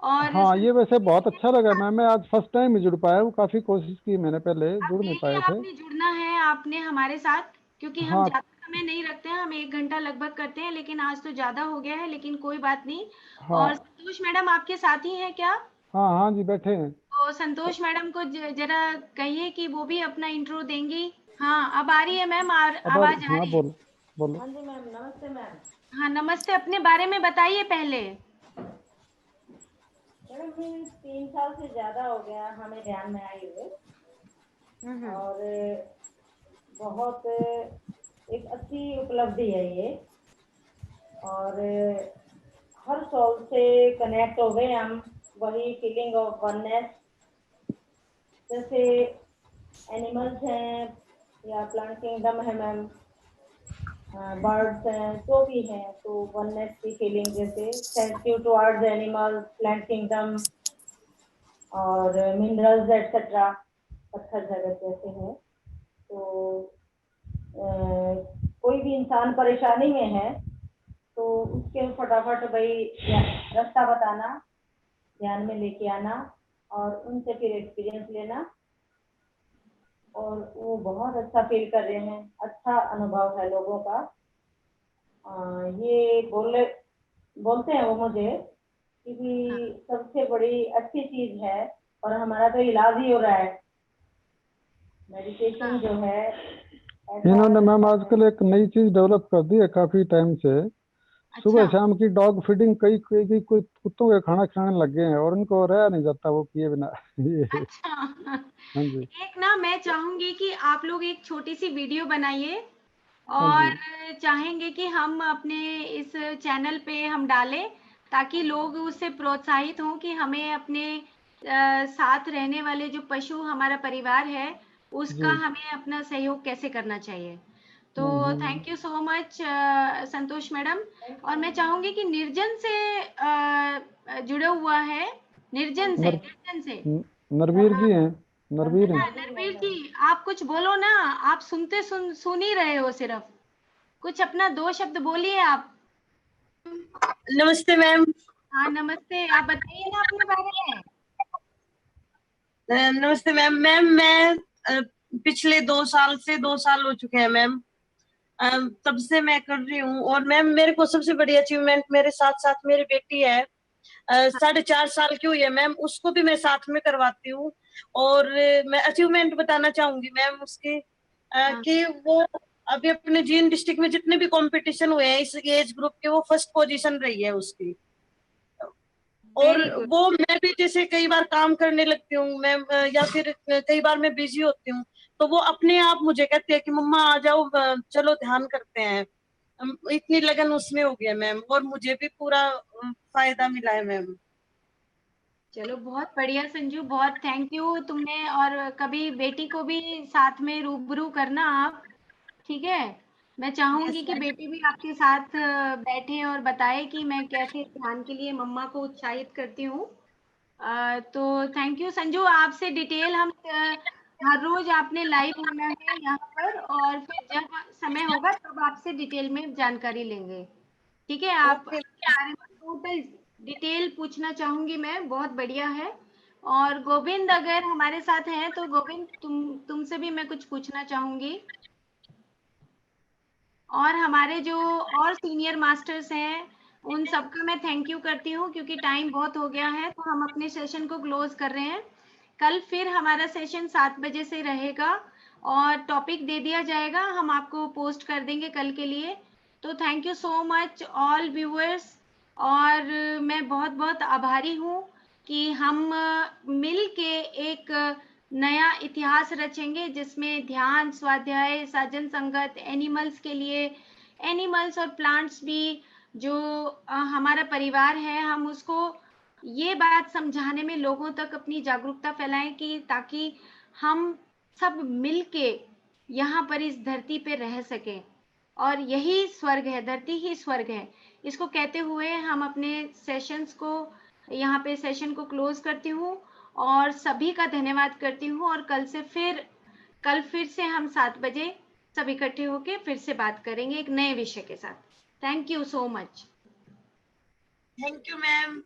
और हाँ, ये वैसे बहुत अच्छा लगा मैं आज फर्स्ट टाइम ही जुड़ पाया हूँ, काफी कोशिश की मैंने, पहले अब जुड़ नहीं डेली पाए थे। आपने जुड़ना है, आपने हमारे साथ, क्योंकि हम हाँ ज्यादा समय नहीं रखते हैं, हम 1 घंटा लगभग करते हैं, लेकिन आज तो ज्यादा हो गया है, लेकिन कोई बात नहीं। और हाँ संतोष मैडम आपके साथ ही है क्या? हाँ हाँ जी, बैठे हैं। तो संतोष मैडम को जरा कहिए कि वो भी अपना इंट्रो देंगी। हाँ, अब आ रही है मैम, आवाज आ हाँ रही है। बोलो बोलो। हाँ जी मैम, नमस्ते मैम। हाँ नमस्ते, अपने बारे में बताइए पहले। मैडम 3 साल से ज्यादा हो गया हमें ध्यान में आए हुए, और बहुत एक अच्छी उपलब्धि है ये। और हर सोल से कनेक्ट हो गए हम, वही फीलिंग ऑफ वननेस। जैसे एनिमल्स हैं या प्लांट किंगडम है मैम, बर्ड्स हैं, जो भी हैं, तो वननेस की फीलिंग, जैसे sensitive towards animals, plant kingdom और मिनरल्स एटसेट्रा, पत्थर जगत जैसे हैं। तो कोई भी इंसान परेशानी में है तो उसके फटाफट भाई रास्ता बताना, ध्यान में लेके आना और उनसे फिर एक्सपीरियंस लेना, और वो बहुत अच्छा फील कर रहे हैं। अच्छा अनुभव है लोगों का। ये बोलते हैं वो मुझे कि सबसे बड़ी अच्छी चीज है, और हमारा तो इलाज ही हो रहा है, मेडिटेशन जो है। इन्होंने मैम आजकल एक नई चीज डेवलप कर दी है काफी टाइम से। सुबह अच्छा शाम की डॉग फीडिंग कई कोई कुत्तों के खाना खाने लग गए हैं, और उनको रहा नहीं जाता वो किए बिना ये। अच्छा। हाँ जी। एक ना मैं चाहूंगी कि आप लोग एक छोटी सी वीडियो बनाइए, हाँ और जी। चाहेंगे कि हम अपने इस चैनल पे हम डालें, ताकि लोग उससे प्रोत्साहित हों कि हमें अपने साथ रहने वाले जो पशु हमारा परिवार है, उसका जी। हमें अपना सहयोग कैसे करना चाहिए। तो hmm. Thank you so much Santosh madam. और मैं चाहूंगी कि निर्जन से जुड़ा हुआ है, नर, निर्जन से। नरवीर जी हैं, नरवीर हैं। हाँ नरवीर जी, आप कुछ बोलो ना, आप सुन ही रहे हो सिर्फ, कुछ अपना 2 शब्द बोलिए आप। नमस्ते मैम। हाँ नमस्ते, आप बताइए ना अपने बारे में। नमस्ते मैम। मैम मैं पिछले 2 साल से 2 साल हो चुके हैं मैम, तब से मैं कर रही हूँ। और मैम मेरे को सबसे बड़ी अचीवमेंट, मेरे साथ साथ मेरी बेटी है, 4.5 साल की हुई है मैम, उसको भी मैं साथ में करवाती हूँ। और मैं अचीवमेंट बताना चाहूंगी मैम उसकी, कि वो अभी अपने जींद डिस्ट्रिक्ट में जितने भी कंपटीशन हुए हैं इस एज ग्रुप के, वो फर्स्ट पोजीशन रही है उसकी। और वेरी गुड। वो मैं भी जैसे कई बार काम करने लगती हूँ मैम, या फिर कई बार मैं बिजी होती हूँ, तो वो अपने आप मुझे कहती है कि मम्मा आ जाओ, चलो ध्यान करते हैं। इतनी लगन उसमें हो गया मैम, और मुझे भी पूरा फायदा मिला है मैम। चलो बहुत बढ़िया संजू, बहुत थैंक यू तुमने। और कभी बेटी को भी साथ में रूबरू करना आप, ठीक है? मैं चाहूंगी कि बेटी भी आपके साथ बैठे और बताए कि मैं कैसे ध्यान के लिए मम्मा को उत्साहित करती हूँ। तो थैंक यू संजू, आपसे डिटेल हम हर रोज आपने लाइव आना है यहाँ पर, और फिर जब समय होगा तब आपसे डिटेल में जानकारी लेंगे। ठीक है, आप ओके। टोटल डिटेल पूछना चाहूंगी मैं, बहुत बढ़िया है। और गोविंद अगर हमारे साथ हैं तो गोविंद तुमसे भी मैं कुछ पूछना चाहूंगी। और हमारे जो और सीनियर मास्टर्स हैं उन सबका मैं थैंक यू करती हूँ, क्योंकि टाइम बहुत हो गया है तो हम अपने सेशन को क्लोज कर रहे हैं। कल फिर हमारा सेशन 7 बजे से रहेगा और टॉपिक दे दिया जाएगा, हम आपको पोस्ट कर देंगे कल के लिए। तो thank you so much all viewers. और मैं बहुत बहुत आभारी हूँ कि हम मिल के एक नया इतिहास रचेंगे, जिसमें ध्यान, स्वाध्याय, साजन संगत, एनिमल्स के लिए, एनिमल्स और प्लांट्स भी जो हमारा परिवार है, हम उसको ये बात समझाने में लोगों तक अपनी जागरूकता फैलाएं कि ताकि हम सब मिलके यहाँ पर इस धरती पे रह सकें। और यही स्वर्ग है, धरती ही स्वर्ग है। इसको कहते हुए हम अपने सेशंस को, यहाँ पे सेशन को क्लोज करती हूँ और सभी का धन्यवाद करती हूँ। और कल फिर से हम 7 बजे सब इकट्ठे होके फिर से बात करेंगे एक नए विषय के साथ। Thank you so much. Thank you ma'am.